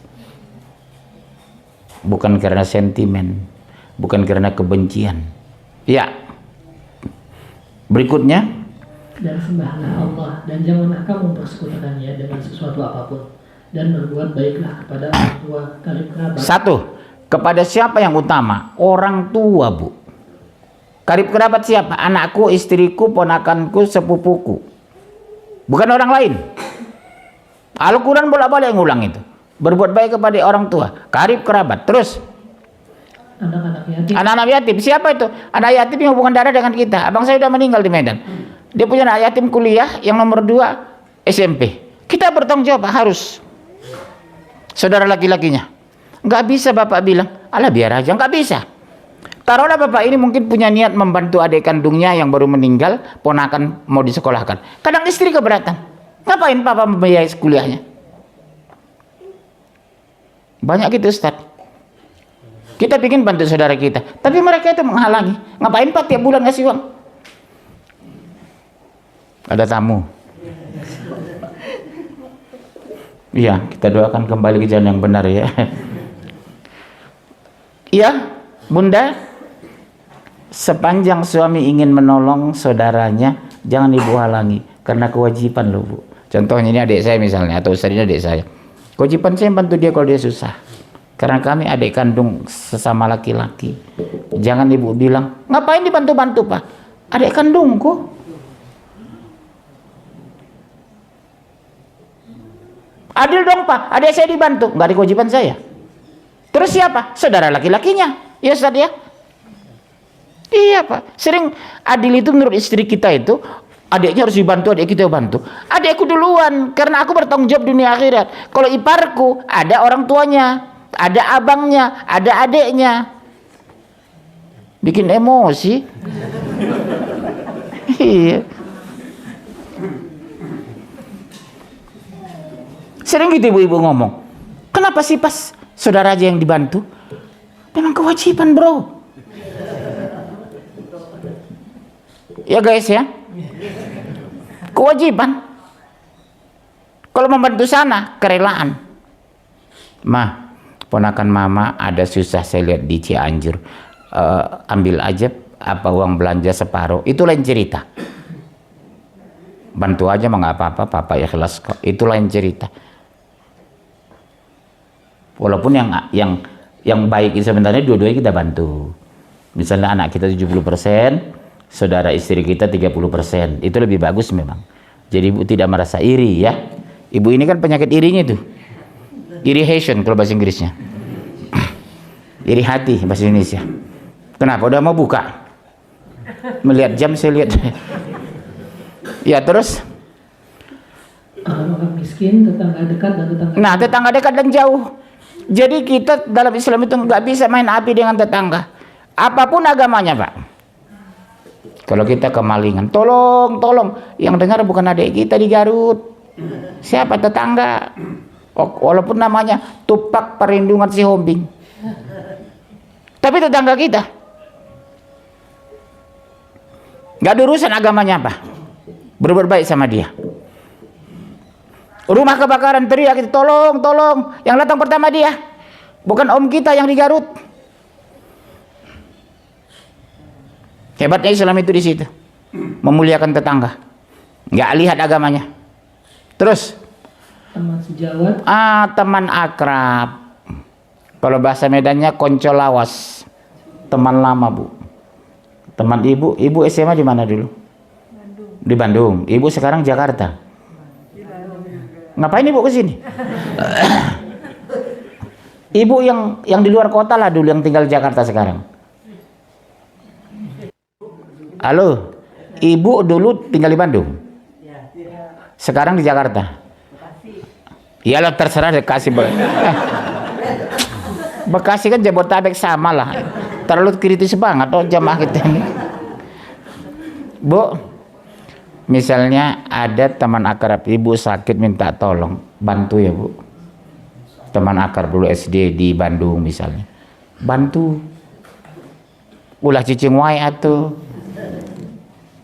Bukan karena sentimen, bukan karena kebencian. Ya. Berikutnya. Dan sembahlah Allah, dan janganlah kamu mempersekutukannya dengan sesuatu apapun, dan berbuat baiklah kepada orang tua, karib kerabat. Satu, kepada siapa yang utama? Orang tua Bu. Karib kerabat siapa? Anakku, istriku, ponakanku, sepupuku. Bukan orang lain. Al-Quran bolak-balik ngulang itu. Berbuat baik kepada orang tua, karib kerabat. Terus anak-anak yatim. Anak-anak yatim siapa itu? Anak yatim yang hubungan darah dengan kita. Abang saya sudah meninggal di Medan. Dia punya anak yatim kuliah, yang nomor 2 SMP. Kita bertanggung jawab, harus. Saudara laki-lakinya. Nggak bisa bapak bilang, alah biar aja. Nggak bisa. Taruhlah bapak ini mungkin punya niat membantu adik kandungnya yang baru meninggal, ponakan mau disekolahkan. Kadang istri keberatan. Ngapain papa membiayai kuliahnya? Banyak gitu Ustaz. Kita bikin bantu saudara kita, tapi mereka itu menghalangi. Ngapain Pak tiap bulan ngasih uang? Ada tamu. Iya, kita doakan kembali ke jalan yang benar ya. Iya, Bunda. Sepanjang suami ingin menolong saudaranya, jangan ibu halangi, karena kewajiban loh Bu. Contohnya ini adik saya misalnya, atau Ustaz ini adik saya. Kewajiban saya bantu dia kalau dia susah. Karena kami adik kandung sesama laki-laki. Jangan ibu bilang, ngapain dibantu-bantu Pak? Adik kandungku. Adil dong Pak, adik saya dibantu. Nggak ada kewajiban saya. Terus siapa? Saudara laki-lakinya. Ya Ustaz ya? Iya Pak. Sering adil itu menurut istri kita itu, adiknya harus dibantu, adik kita bantu. Adikku duluan, karena aku bertanggung jawab dunia akhirat. Kalau iparku, ada orang tuanya, ada abangnya, ada adiknya. Bikin emosi. Iya. Sering gitu ibu-ibu ngomong, kenapa sih pas saudara aja yang dibantu? Memang kewajiban bro. Ya guys ya, kewajiban. Kalau membantu sana, kerelaan. Mah, ponakan mama ada susah saya lihat di Cianjur. Ambil aja apa uang belanja separuh, itu lain cerita. Bantu aja mah nggak apa-apa, papa ikhlas kok. Itu lain cerita. Walaupun yang baik itu sebenarnya dua-duanya kita bantu. Misalnya anak kita 70%, saudara istri kita 30%. Itu lebih bagus memang. Jadi ibu tidak merasa iri ya. Ibu ini kan penyakit irinya tuh. Irritation kalau bahasa Inggrisnya. Iri hati bahasa Indonesia. Kenapa? Udah mau buka? Melihat jam saya lihat. Ya terus? Orang miskin, tetangga dekat dan tetangga. Nah, tetangga dekat dan jauh. Jadi kita dalam Islam itu nggak bisa main api dengan tetangga. Apapun agamanya Pak. Kalau kita kemalingan, tolong. Yang dengar bukan adik kita di Garut. Siapa? Tetangga. Walaupun namanya Tupak Perlindungan Sihombing. Tapi tetangga kita. Nggak ada urusan agamanya apa. Berbuat baik sama dia. Rumah kebakaran teriak, tolong. Yang datang pertama dia. Bukan om kita yang di Garut. Hebatnya Islam itu di situ. Memuliakan tetangga. Nggak lihat agamanya. Terus? Teman sejawat. Teman akrab. Kalau bahasa Medannya konco lawas. Teman lama Bu. Teman ibu SMA di mana dulu? Di Bandung. Ibu sekarang Jakarta. Ngapain ibu ke sini? Ibu yang di luar kota lah dulu, yang tinggal di Jakarta sekarang. Halo, ibu dulu tinggal di Bandung. Sekarang di Jakarta. Iyalah terserah Bekasi. Bekasi kan Jabodetabek sama lah. Terlalu kritis banget jamaah kita ini. Bu, misalnya ada teman akrab ibu sakit minta tolong, bantu ya Bu. Teman akrab dulu SD di Bandung misalnya, bantu. Ulah cicing wae atuh.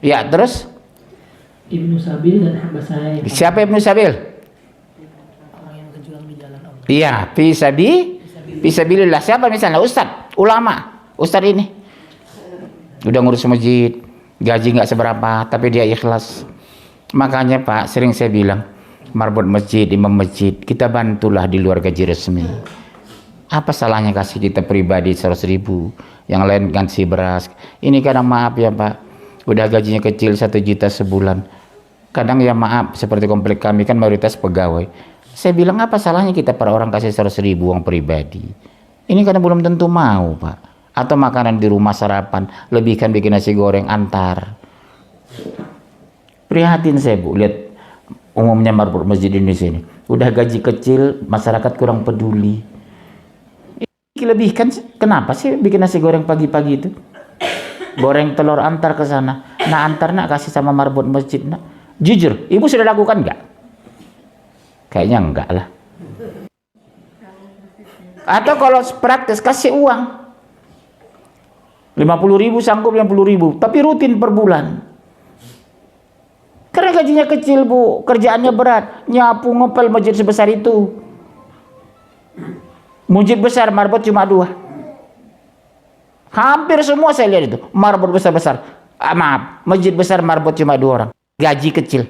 Ya terus? Ibnu Sabil dan hamba saya. Siapa Ibnu Sabil? Orang yang berjuang di jalan Allah. Iya, fisabilillah. Siapa misalnya? Ustadz, ulama, ustadz ini udah ngurus masjid, gaji nggak seberapa, tapi dia ikhlas. Makanya Pak, sering saya bilang, marbot masjid, imam masjid, kita bantulah di luar gaji resmi. Apa salahnya kasih kita pribadi 100.000, yang lain kasih beras. Ini kadang maaf ya Pak, udah gajinya kecil 1 juta sebulan. Kadang ya maaf, seperti komplek kami kan mayoritas pegawai. Saya bilang apa salahnya kita per orang kasih 100.000 uang pribadi. Ini kadang belum tentu mau Pak. Atau makanan di rumah sarapan, lebihkan bikin nasi goreng antar. Prihatin saya Bu, lihat umumnya marbot masjid di Indonesia ini. Udah gaji kecil, masyarakat kurang peduli. Lebihkan, kenapa sih bikin nasi goreng pagi-pagi itu? Goreng telur antar ke sana. Nah antar nak kasih sama marbot masjid nak. Jujur, ibu sudah lakukan nggak? Kayaknya enggak lah. Atau kalau praktis kasih uang. 50.000 sanggup 50.000, tapi rutin per bulan. Karena gajinya kecil Bu, kerjaannya berat, nyapu ngepel masjid sebesar itu. Masjid besar marbot cuma 2. Hampir semua saya lihat itu marbot besar-besar. Maaf, masjid besar marbot cuma 2 orang. Gaji kecil.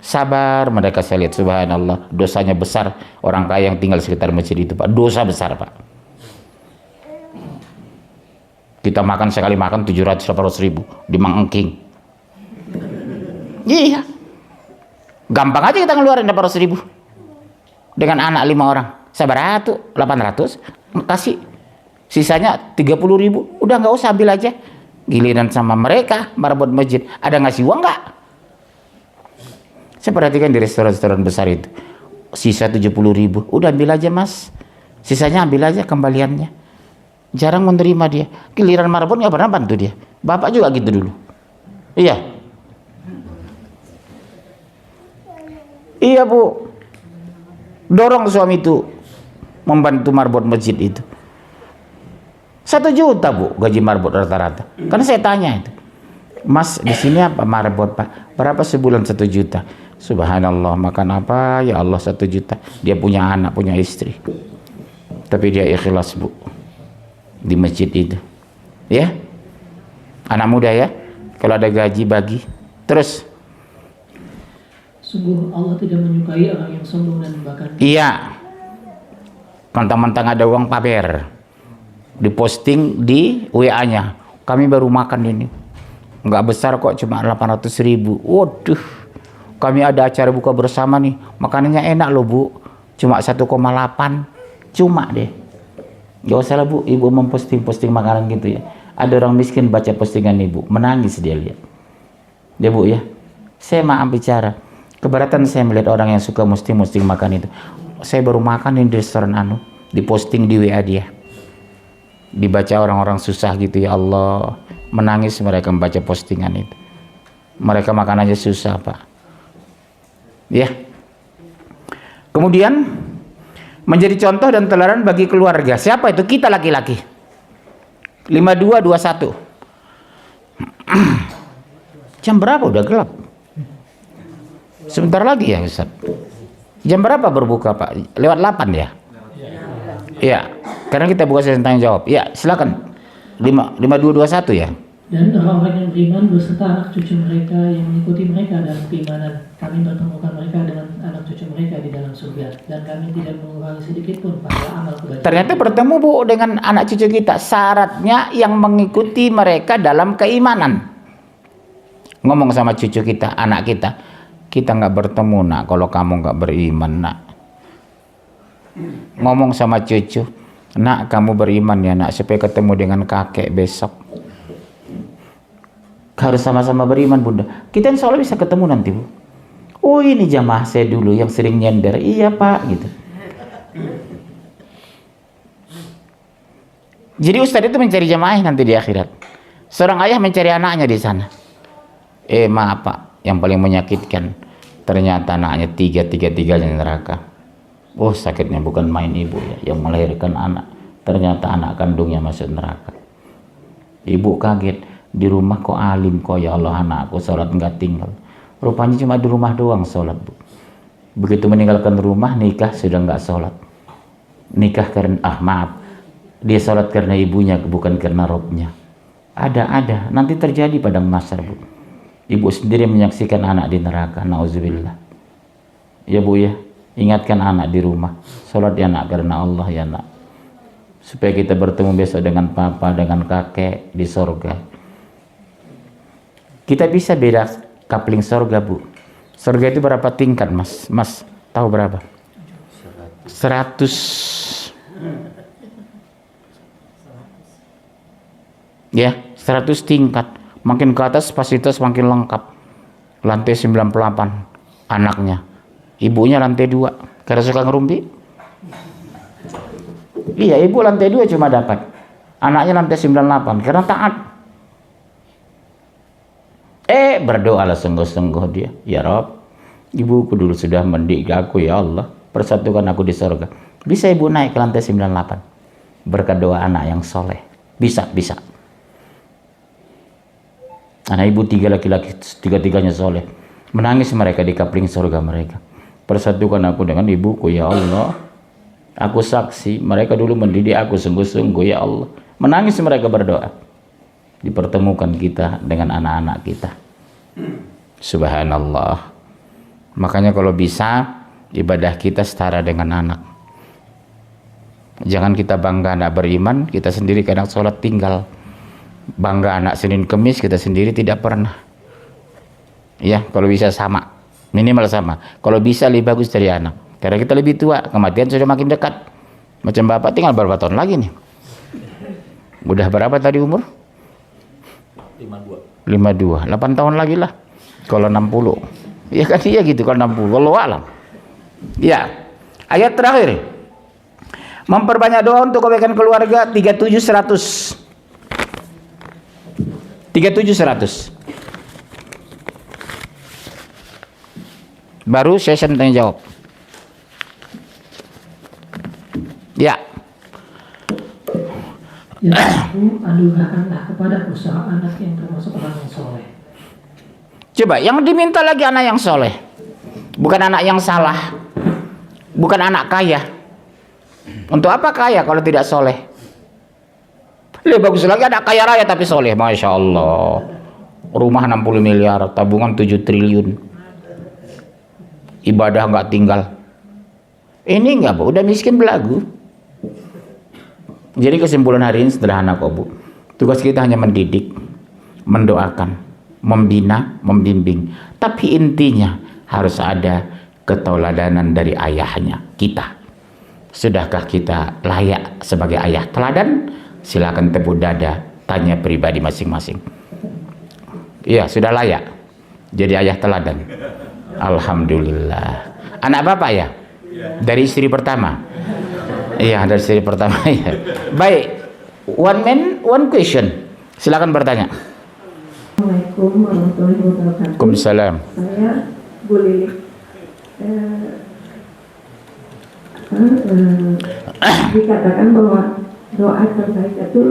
Sabar mereka, saya lihat subhanallah, dosanya besar orang kaya yang tinggal sekitar masjid itu Pak, dosa besar Pak. Kita makan sekali makan 700-800 ribu di Mang Engking. Iya, gampang aja kita ngeluarin 800 ribu dengan anak 5 orang. Sabar tuh 800 kasih, sisanya 30 ribu, udah nggak usah, ambil aja. Giliran sama mereka marbot masjid, ada ngasih uang nggak? Saya perhatikan di restoran-restoran besar itu, sisa 70 ribu, udah ambil aja mas, sisanya ambil aja kembaliannya. Jarang menerima dia. Giliran marbot nggak pernah bantu dia. Bapak juga gitu dulu. Iya. Iya bu, dorong suami itu membantu marbot masjid itu. 1 juta bu gaji marbot rata-rata. Karena saya tanya itu, mas di sini apa marbot pak? Berapa sebulan 1 juta? Subhanallah, makan apa ya Allah 1 juta. Dia punya anak, punya istri, tapi dia ikhlas bu di masjid itu. Ya, anak muda ya, kalau ada gaji bagi. Terus, sungguh Allah tidak menyukai orang yang sombong dan membakar. iya, mentang-mentang ada uang pamer, diposting di WA-nya, kami baru makan ini, nggak besar kok, cuma 800 ribu. Waduh, kami ada acara buka bersama nih, makanannya enak loh bu, cuma 1,8, cuma deh. Gak usah lah bu, ibu memposting makanan gitu ya. Ada orang miskin baca postingan ibu, menangis dia lihat. Ya bu ya, saya maaf bicara, keberatan saya melihat orang yang suka posting makan itu. Saya baru makan di restoran diposting di WA dia, dibaca orang-orang susah gitu, ya Allah, menangis mereka membaca postingan itu. Mereka makan aja susah pak. Ya. Kemudian menjadi contoh dan teladan bagi keluarga. Siapa itu? Kita laki-laki. 5221. Jam berapa udah gelap? Sebentar lagi ya Ustaz. Jam berapa berbuka Pak? Lewat 8 ya? Iya. Karena kita buka sesi tanya jawab. Ya, silakan. 5221 ya. Dan orang-orang yang beriman beserta anak cucu mereka yang mengikuti mereka dalam keimanan, kami bertemukan mereka dengan anak cucu mereka di dalam surga, dan kami tidak mengurangi sedikit pun pada amal kebaikan. Ternyata bertemu bu dengan anak cucu kita, syaratnya yang mengikuti mereka dalam keimanan. Ngomong sama cucu kita, anak kita nggak bertemu nak kalau kamu nggak beriman nak. Ngomong sama cucu, nak kamu beriman ya nak, supaya ketemu dengan kakek besok. Harus sama-sama beriman bunda. Kita insya Allah bisa ketemu nanti bu. Oh ini jamaah saya dulu yang sering nyender. Iya pak gitu. Jadi ustadz itu mencari jamaah nanti di akhirat. Seorang ayah mencari anaknya di sana. Maaf pak, yang paling menyakitkan ternyata anaknya tiga-tiganya neraka. Oh sakitnya bukan main ibu ya, yang melahirkan anak. Ternyata anak kandungnya masuk neraka. Ibu kaget. Di rumah kok alim kok, ya Allah anakku sholat nggak tinggal. Rupanya cuma di rumah doang sholat bu. Begitu meninggalkan rumah, nikah sudah nggak sholat. Nikah karena maaf, dia sholat karena ibunya bukan karena robnya. Ada nanti terjadi pada mahsyar bu. Ibu sendiri menyaksikan anak di neraka, nauzubillah. Ya bu ya, ingatkan anak di rumah, sholat ya anak karena Allah ya nak, supaya kita bertemu besok dengan papa dengan kakek di sorga. Kita bisa beda kapling sorga bu. Sorga itu berapa tingkat mas? Mas tahu berapa? 100. Ya 100 tingkat. Makin ke atas fasilitas makin lengkap. Lantai 98 anaknya. Ibunya lantai 2. Karena suka ngerumpi. Iya ibu lantai 2 cuma dapat. Anaknya lantai 98 karena taat. Berdoalah sungguh-sungguh dia, ya Rob, ibuku dulu sudah mendidik aku, ya Allah, persatukan aku di surga. Bisa ibu naik ke lantai 98 berkat doa anak yang soleh. Bisa. Anak ibu 3 laki-laki, 3-3-nya soleh. Menangis mereka di kapling surga mereka. Persatukan aku dengan ibuku, ya Allah. Aku saksi, mereka dulu mendidik aku sungguh-sungguh, ya Allah. Menangis mereka berdoa. Dipertemukan kita dengan anak-anak kita. Subhanallah. Makanya kalau bisa ibadah kita setara dengan anak. Jangan kita bangga anak beriman, kita sendiri kadang sholat tinggal. Bangga anak Senin Kemis, kita sendiri tidak pernah. Ya, kalau bisa sama, minimal sama. Kalau bisa lebih bagus dari anak, karena kita lebih tua, kematian sudah makin dekat. Macam bapak tinggal berapa tahun lagi nih? Udah berapa tadi umur? 52. 8 tahun lagi lah. Kalau 60. Ya kan iya gitu kalau 60. Wallahu alam. Ya. Ayat terakhir. Memperbanyak doa untuk kebaikan keluarga 3700. 3700. Baru session tanya jawab. Ya. Ya aku anugerahkanlah kepada usaha anak yang termasuk orang yang soleh. Coba, yang diminta lagi anak yang soleh, bukan anak yang salah, bukan anak kaya. Untuk apa kaya kalau tidak soleh? Lebih bagus lagi anak kaya raya tapi soleh, masya Allah. Rumah 60 miliar, tabungan 7 triliun, ibadah nggak tinggal. Ini nggak, Bu, udah miskin belagu. Jadi kesimpulan hari ini sederhana kok, Bu. Tugas kita hanya mendidik, mendoakan, membina, membimbing. Tapi intinya harus ada keteladanan dari ayahnya kita. Sudahkah kita layak sebagai ayah teladan? Silakan tepuk dada, tanya pribadi masing-masing. Iya, sudah layak jadi ayah teladan. Alhamdulillah. Anak bapak ya? Dari istri pertama. Iya, dari istri pertama ya. Baik. One man, one question. Silakan bertanya. Assalamualaikum warahmatullahi wabarakatuh. Waalaikumsalam. Saya Bu Lili. Dikatakan bahwa doa terbaik itu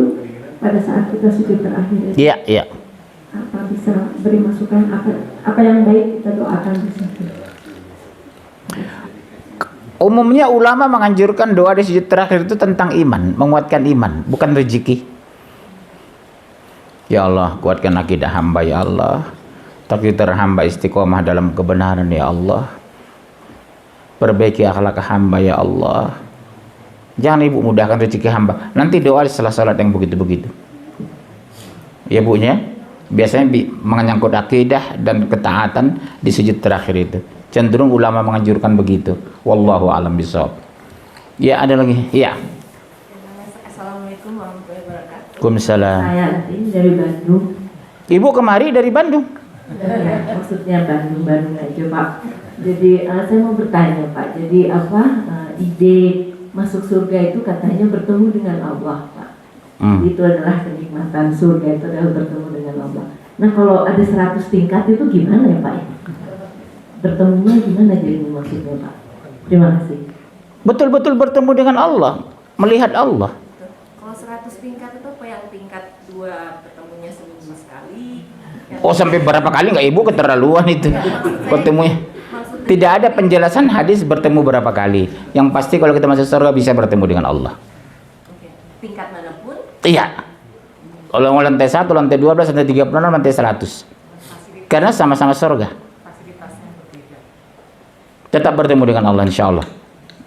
pada saat kita sujud terakhir. Iya, iya. Apa bisa beri masukan apa yang baik kita doakan di situ? Umumnya ulama menganjurkan doa di sujud terakhir itu tentang iman, menguatkan iman, bukan rezeki. Ya Allah, kuatkan akidah hamba ya Allah. Takdir hamba istiqomah dalam kebenaran ya Allah. Perbaiki akhlak hamba ya Allah. Jangan ibu mudahkan rezeki hamba. Nanti doa setelah salat yang begitu-begitu. Ya bunya, biasanya menyangkut akidah dan ketaatan di sujud terakhir itu. Cenderung ulama menganjurkan begitu. Wallahu a'lam bishawab. Ya, ada lagi. Ya. Assalamualaikum warahmatullahi wabarakatuh. Waalaikumsalam. Saya Atin dari Bandung. Ibu kemari dari Bandung. Ya, maksudnya Bandung aja Pak. Jadi saya mau bertanya Pak. Jadi ide masuk surga itu katanya bertemu dengan Allah Pak. Itu adalah kenikmatan surga, itu adalah bertemu dengan Allah. Nah kalau ada 100 tingkat itu gimana ya Pak? Bertemunya gimana jadi maksudnya Pak? Terima kasih. Betul-betul bertemu dengan Allah, melihat Allah. Kalau 100 tingkat itu apa yang tingkat 2 ketemunya seminggu sekali? Oh, sampai berapa kali nggak ibu, keterlaluan itu ketemunya. Tidak ada penjelasan hadis bertemu berapa kali. Yang pasti kalau kita masuk surga bisa bertemu dengan Allah. Oke. Tingkat manapun? Iya. Kalau lantai 1, lantai 12, lantai 36, lantai 100. Karena sama-sama surga. Fasilitasnya berbeda. Tetap bertemu dengan Allah insya Allah.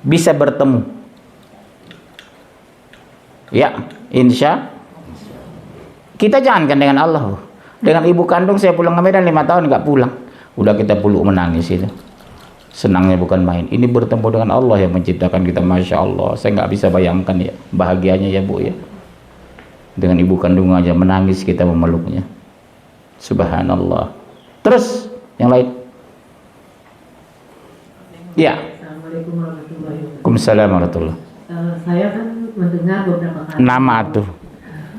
Bisa bertemu. Ya, insya. Kita jangankan dengan Allah. Dengan ibu kandung saya pulang ke Medan 5 tahun nggak pulang. Udah kita peluk menangis itu. Senangnya bukan main. Ini bertemu dengan Allah yang menciptakan kita, masya Allah. Saya nggak bisa bayangkan ya bahagianya ya Bu ya. Dengan ibu kandung aja menangis kita memeluknya. Subhanallah. Terus yang lain. Ya. Assalamualaikum warahmatullahi wabarakatuh. Waalaikumsalam warahmatullahi. Saya kan mendengar beberapa kali. Nama tuh.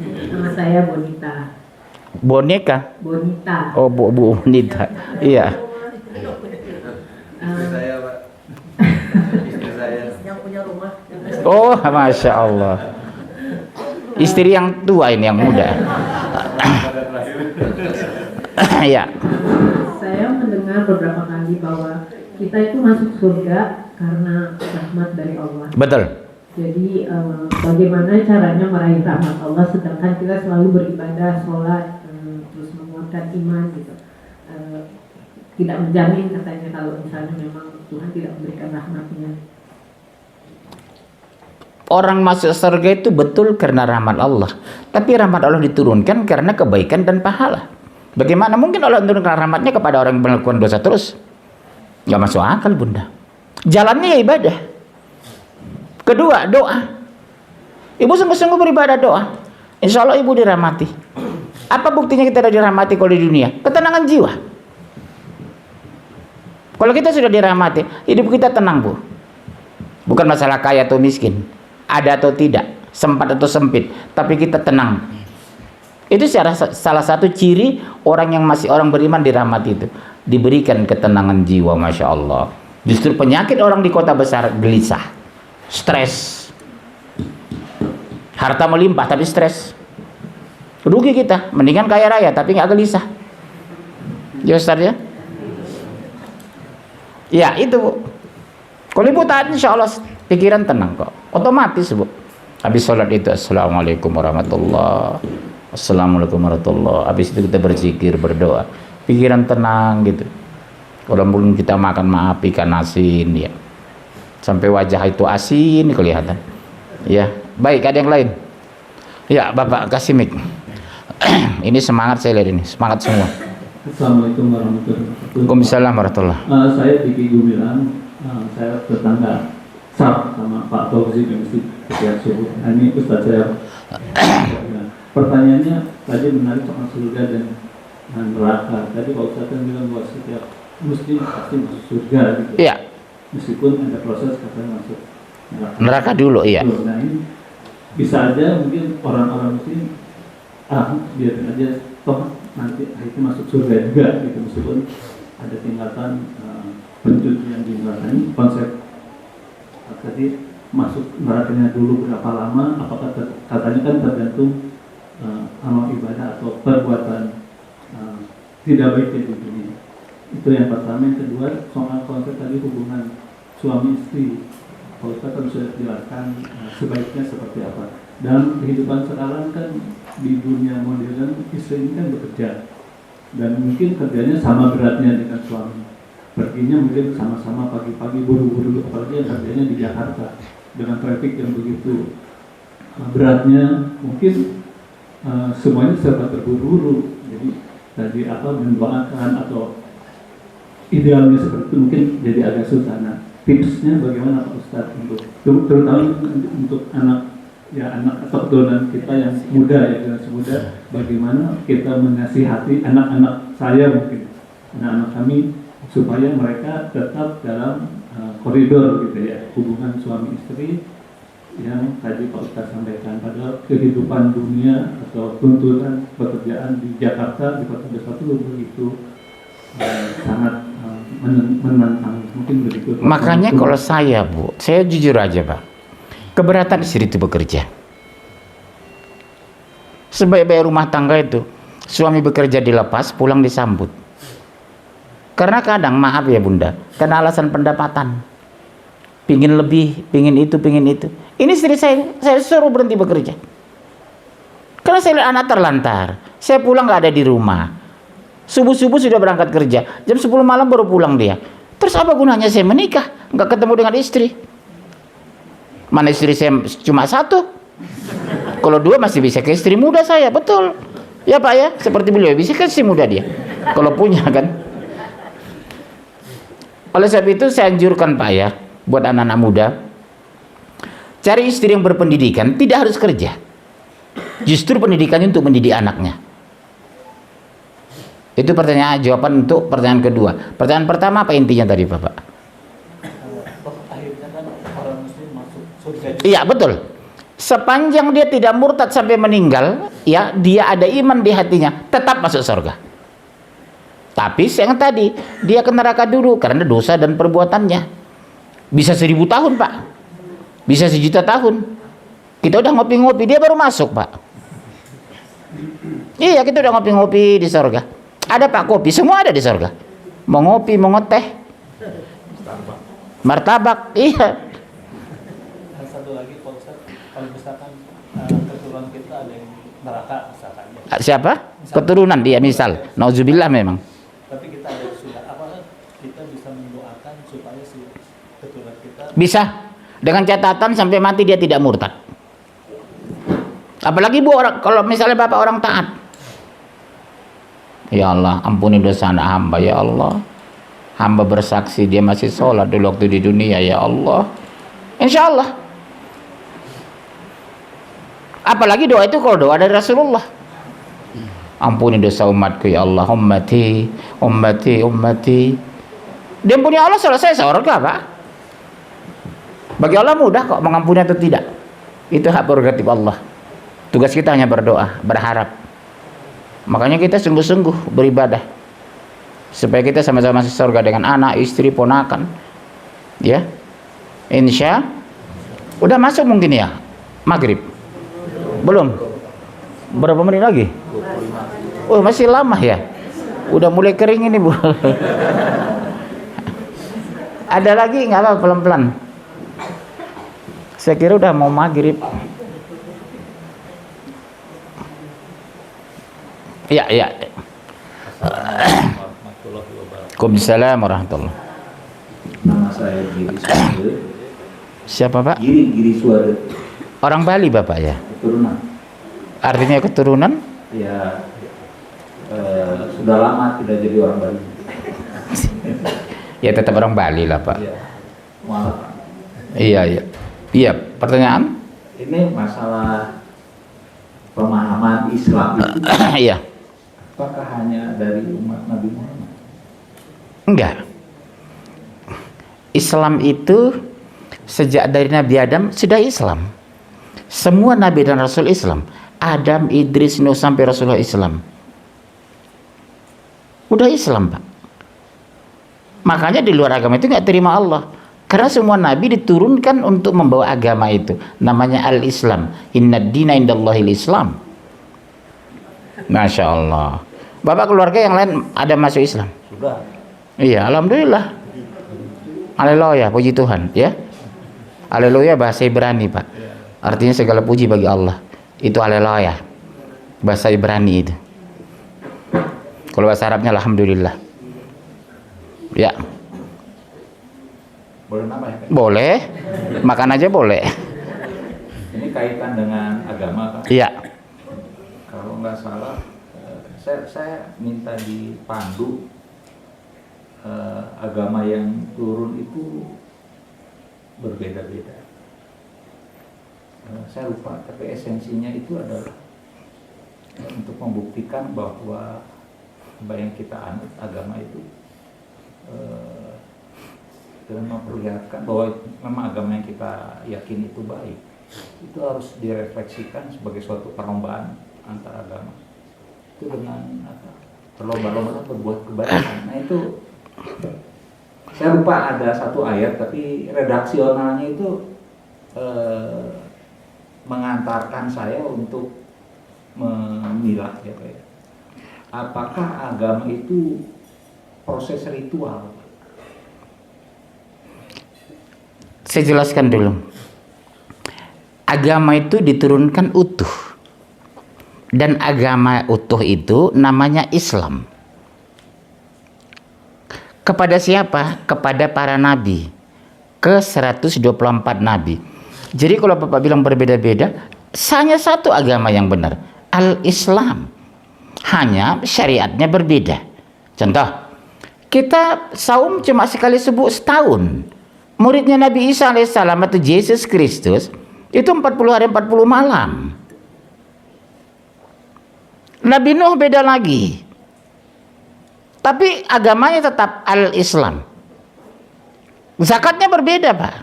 Nama saya Bonita. Boneka. Bonita. Oh, Bu Bonita. Iya. Istri saya Pak. Istri saya Yang punya rumah. Oh, masya Allah. Istri yang tua ini yang muda. Ya. Saya mendengar beberapa kali bahwa kita itu masuk surga karena rahmat dari Allah. Betul. Jadi bagaimana caranya meraih rahmat Allah sedangkan kita selalu beribadah, sholat, terus menguatkan iman gitu. tidak menjamin katanya kalau misalnya memang Tuhan tidak memberikan rahmatnya. Orang masuk surga itu betul karena rahmat Allah. Tapi rahmat Allah diturunkan karena kebaikan dan pahala. Bagaimana mungkin Allah menurunkan rahmatnya kepada orang yang melakukan dosa terus? Nggak masuk akal, Bunda. Jalannya ya ibadah. Kedua, doa. Ibu sungguh-sungguh beribadah doa. Insya Allah ibu dirahmati. Apa buktinya kita sudah dirahmati kalau di dunia? Ketenangan jiwa. Kalau kita sudah dirahmati, hidup kita tenang, Bu. Bukan masalah kaya atau miskin, ada atau tidak, sempat atau sempit, tapi kita tenang. Itu salah satu ciri orang yang masih orang beriman dirahmati itu, diberikan ketenangan jiwa, masya Allah. Justru penyakit orang di kota besar gelisah, stres, harta melimpah tapi stres, rugi kita. Mendingan kaya raya tapi nggak gelisah. Ya Ustaz ya. Ya itu, Bu. Kalau ibu taat insya Allah pikiran tenang kok, otomatis, Bu. Habis sholat itu assalamualaikum warahmatullah, assalamualaikum warahmatullah. Habis itu kita berzikir, berdoa, pikiran tenang gitu. Kalau mungkin kita makan maaf ikan asin ya, sampai wajah itu asin kelihatan. Ya baik, ada yang lain? Ya Bapak kasih mic. Ini semangat saya lihat ini, semangat semua. Assalamualaikum warahmatullahi wabarakatuh. Waalaikumsalam warahmatullah. Saya Diki Gumilang, saya tetangga SAP sama Pak Fauzi di Masjid setiap subuh. Ini Ustaz saya. Pertanyaannya tadi menarik soal surga dan neraka. Tadi Pak Ustaz bilang bahwa setiap muslim pasti masuk surga gitu. Iya. Meskipun ada proses katanya masuk neraka. Neraka dulu, iya. Nah ini bisa aja mungkin orang-orang muslim biarin aja toh nanti akhirnya masuk surga juga gitu, meskipun ada tingkatan pencucian di neraka. Ini konsep tadi masuk nerakanya dulu berapa lama, apakah katanya kan tergantung amal ibadah atau perbuatan tidak baik di dunia. Itu yang pertama. Yang kedua soal konsep tadi hubungan suami istri, kalau kita kan sudah jelaskan sebaiknya seperti apa. Dan kehidupan sekarang kan di dunia modern, istri ini kan bekerja dan mungkin kerjanya sama beratnya dengan suami. Perginya mungkin sama-sama pagi-pagi buru-buru, apalagi yang kerjanya di Jakarta dengan traffic yang begitu beratnya, mungkin semuanya serba terburu-buru. Jadi tadi mendoakan atau idealnya seperti itu mungkin jadi agak susah. Nah, tipsnya bagaimana Pak Ustadz untuk terutama untuk anak atau keturunan kita yang muda ya, generasi muda, bagaimana kita menasihati anak-anak saya mungkin, anak-anak kami, supaya mereka tetap dalam koridor gitu ya, hubungan suami istri yang tadi Pak Ustadz sampaikan. Padahal kehidupan dunia atau tuntutan pekerjaan di Jakarta, di kota besar itu begitu sangat menantang. Mungkin begitu. Makanya kalau saya, Bu, saya jujur aja, Pak, keberatan istri itu bekerja. Sebaik-baik rumah tangga itu, suami bekerja dilepas, pulang disambut. Karena kadang, maaf ya Bunda, karena alasan pendapatan, pingin lebih, pingin itu. Ini istri saya suruh berhenti bekerja. Karena saya lihat anak terlantar, saya pulang nggak ada di rumah. Subuh-subuh sudah berangkat kerja, jam 10 malam baru pulang dia. Terus apa gunanya saya menikah, nggak ketemu dengan istri? Mana istri saya cuma satu, kalau dua masih bisa ke istri muda saya, betul ya Pak ya, seperti beliau bisa ke istri muda dia kalau punya kan. Oleh sebab itu saya anjurkan Pak ya, buat anak-anak muda, cari istri yang berpendidikan, tidak harus kerja, justru pendidikannya untuk mendidik anaknya. Itu jawaban untuk pertanyaan kedua. Pertanyaan pertama apa intinya tadi Bapak? Iya betul. Sepanjang dia tidak murtad sampai meninggal, ya dia ada iman di hatinya, tetap masuk surga. Tapi yang tadi dia ke neraka dulu karena dosa dan perbuatannya. Bisa 1000 tahun Pak, bisa 1.000.000 tahun. Kita udah ngopi-ngopi, dia baru masuk Pak. Iya kita udah ngopi-ngopi di surga. Ada Pak kopi, semua ada di surga. Mau ngopi, mau ngeteh, martabak, iya. Kalau misalkan keturunan kita ada yang neraka misalkan. Siapa? Keturunan dia misal. Nauzubillah memang. Tapi kita ada sudah Bisa. Dengan catatan sampai mati dia tidak murtad. Apalagi bu orang, kalau misalnya bapak orang taat. Ya Allah, ampuni dosa anak hamba ya Allah. Hamba bersaksi dia masih sholat dulu waktu di dunia ya Allah. Insya Allah. Apalagi doa itu kalau doa dari Rasulullah. Ampuni dosa umatku ya Allah. Ummati, ummati, ummati. Dia punya Allah selesai surga Pak. Bagi Allah mudah kok mengampuni atau tidak. Itu hak prerogatif Allah. Tugas kita hanya berdoa, berharap. Makanya kita sungguh-sungguh beribadah supaya kita sama-sama masuk surga dengan anak, istri, ponakan. Ya. Insya udah masuk mungkin ya maghrib. Belum. Berapa menit lagi? Oh, masih lama ya. Udah mulai kering ini, Bu. Ada lagi nggak apa, pelan-pelan. Saya kira udah mau maghrib. Ya. Waalaikumsalam warahmatullahi. Nama saya Giri Suara. Siapa Pak? Giri Suara. Orang Bali Bapak ya? Keturunan. Artinya keturunan? Ya, sudah lama tidak jadi orang Bali. Ya tetap orang Bali lah Pak. Ya, malah. Iya, pertanyaan? Ini masalah pemahaman Islam itu. Iya. Apakah hanya dari umat Nabi Muhammad? Enggak. Islam itu sejak dari Nabi Adam sudah Islam. Semua Nabi dan Rasul Islam. Adam, Idris, Nuh sampai Rasulullah Islam. Udah Islam Pak. Makanya di luar agama itu nggak terima Allah. Karena semua Nabi diturunkan untuk membawa agama itu. Namanya Al-Islam. Inna dina indallahil Islam. Masya Allah. Bapak keluarga yang lain ada masuk Islam? Sudah. Iya, alhamdulillah. Haleluya, puji Tuhan, ya. Haleluya bahasa Ibrani, Pak. Artinya segala puji bagi Allah. Itu haleluya. Bahasa Ibrani itu. Kalau bahasa Arabnya alhamdulillah. Ya. Boleh nambah ya? Boleh. Makan aja boleh. Ini kaitan dengan agama kan? Iya. Kalau nggak salah, saya minta dipandu agama yang turun itu berbeda-beda. Saya lupa, tapi esensinya itu adalah untuk membuktikan bahwa apa yang kita anut agama itu dan memperlihatkan bahwa memang agama yang kita yakini itu baik. Itu harus direfleksikan sebagai suatu perlombaan antar agama. Itu dengan berlomba-lomba berbuat kebaikan. Nah itu saya lupa ada satu ayat, tapi redaksionalnya itu mengantarkan saya untuk memilah ya Pak. Apakah agama itu proses ritual? Saya jelaskan dulu. Agama itu diturunkan utuh. Dan agama utuh itu namanya Islam. Kepada siapa? Kepada para nabi. Ke 124 nabi. Jadi kalau Bapak bilang berbeda-beda, hanya satu agama yang benar, Al-Islam. Hanya syariatnya berbeda. Contoh, kita saum cuma sekali setahun. Muridnya Nabi Isa alaihissalam atau Yesus Kristus itu 40 hari 40 malam. Nabi Nuh beda lagi. Tapi agamanya tetap Al-Islam. Zakatnya berbeda, Pak.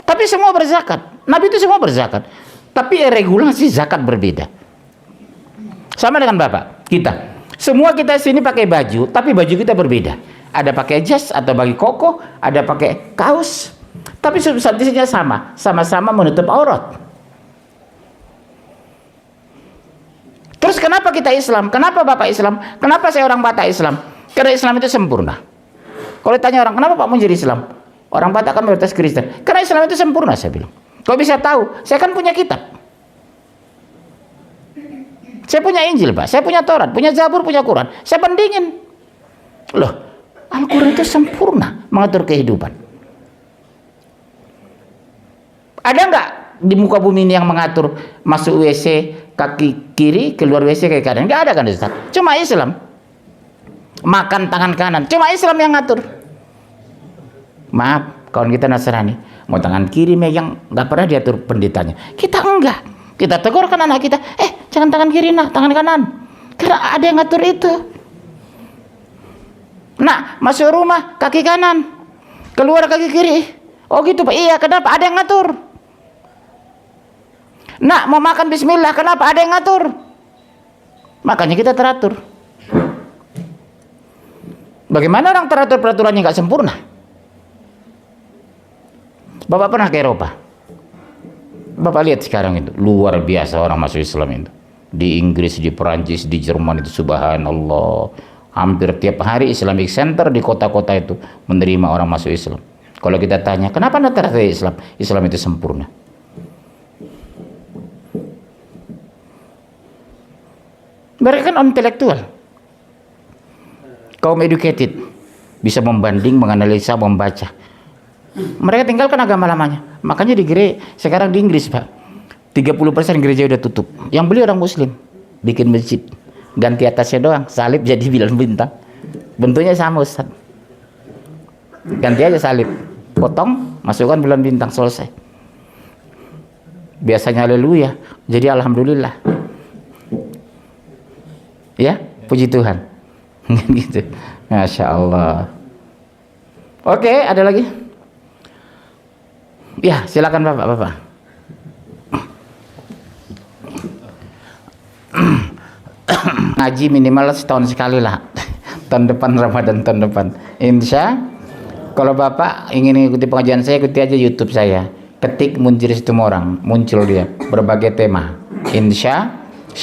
Tapi semua berzakat. Nabi itu semua berzakat. Tapi regulasi zakat berbeda. Sama dengan Bapak, kita. Semua kita sini pakai baju, tapi baju kita berbeda. Ada pakai jas atau bagi koko, ada pakai kaos. Tapi substansinya sama. Sama-sama menutup aurat. Terus kenapa kita Islam? Kenapa Bapak Islam? Kenapa saya orang Batak Islam? Karena Islam itu sempurna. Kalau ditanya orang, kenapa Pak mau jadi Islam? Orang Batak kan mayoritas Kristen. Karena Islam itu sempurna, saya bilang. Kau bisa tahu, saya kan punya kitab. Saya punya Injil, Pak. Saya punya Taurat, punya Zabur, punya Quran. Saya bandingin. Loh, Al-Quran itu sempurna mengatur kehidupan. Ada nggak di muka bumi ini yang mengatur masuk WC kaki kiri, keluar WC kaki kanan? Nggak ada kan Ustaz? Cuma Islam. Makan tangan kanan, cuma Islam yang ngatur. Maaf, kawan kita Nasrani, mau tangan kiri megang, nggak pernah diatur pendetanya. Kita enggak. Kita tegurkan anak kita, jangan tangan kiri nak, tangan kanan. Karena ada yang ngatur itu. Nah, masuk rumah kaki kanan, keluar kaki kiri. Oh gitu Pak, iya kenapa? Ada yang ngatur. Nah, mau makan bismillah, kenapa? Ada yang ngatur. Makanya kita teratur. Bagaimana orang teratur peraturannya nggak sempurna? Bapak pernah ke Eropa? Bapak lihat sekarang itu, luar biasa orang masuk Islam itu. Di Inggris, di Perancis, di Jerman itu subhanallah. Hampir tiap hari Islamic Center di kota-kota itu menerima orang masuk Islam. Kalau kita tanya, kenapa Anda tertarik Islam? Islam itu sempurna. Mereka kan intelektual, kaum educated, bisa membanding, menganalisa, membaca. Mereka tinggalkan agama lamanya. Makanya di gereja sekarang di Inggris Pak, 30% gereja udah tutup. Yang beli orang Muslim, bikin masjid, ganti atasnya doang, salib jadi bintang. Bentuknya sama Ustaz. Ganti aja salib, potong, masukkan bulan bintang, selesai. Biasanya haleluya, jadi alhamdulillah. Ya, puji Tuhan. Gitu. Masya Allah. Oke, ada lagi? Ya, silakan Bapak. Ngaji minimal setahun sekali lah. Tahun depan Ramadan tahun depan. Insya. Kalau Bapak ingin ikuti pengajian saya, ikuti aja YouTube saya. Ketik Munjiris Tumorang, muncul dia berbagai tema. Insya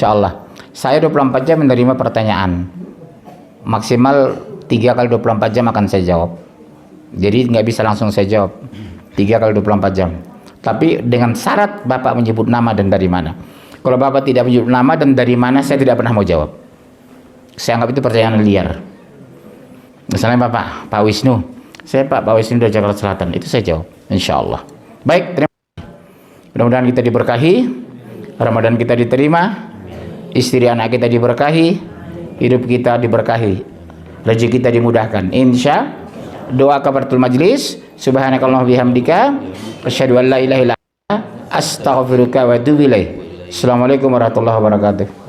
Allah. Saya 24 jam menerima pertanyaan. Maksimal 3 kali 24 jam akan saya jawab. Jadi nggak bisa langsung saya jawab 3 kali 24 jam. Tapi dengan syarat Bapak menyebut nama dan dari mana. Kalau Bapak tidak menyebut nama dan dari mana, saya tidak pernah mau jawab. Saya anggap itu pertanyaan liar. Misalnya Pak Wisnu, saya Pak Wisnu dari Jakarta Selatan, itu saya jawab, insya Allah. Baik, terima kasih. Mudah-mudahan kita diberkahi, Ramadan kita diterima, istri anak kita diberkahi, hidup kita diberkahi, rezeki kita dimudahkan. Insya. Doa kafaratul majlis. Subhanakallahumma bihamdika asyhadu an la ilaha illa anta astaghfiruka wa atubu ilaik. Assalamualaikum warahmatullahi wabarakatuh.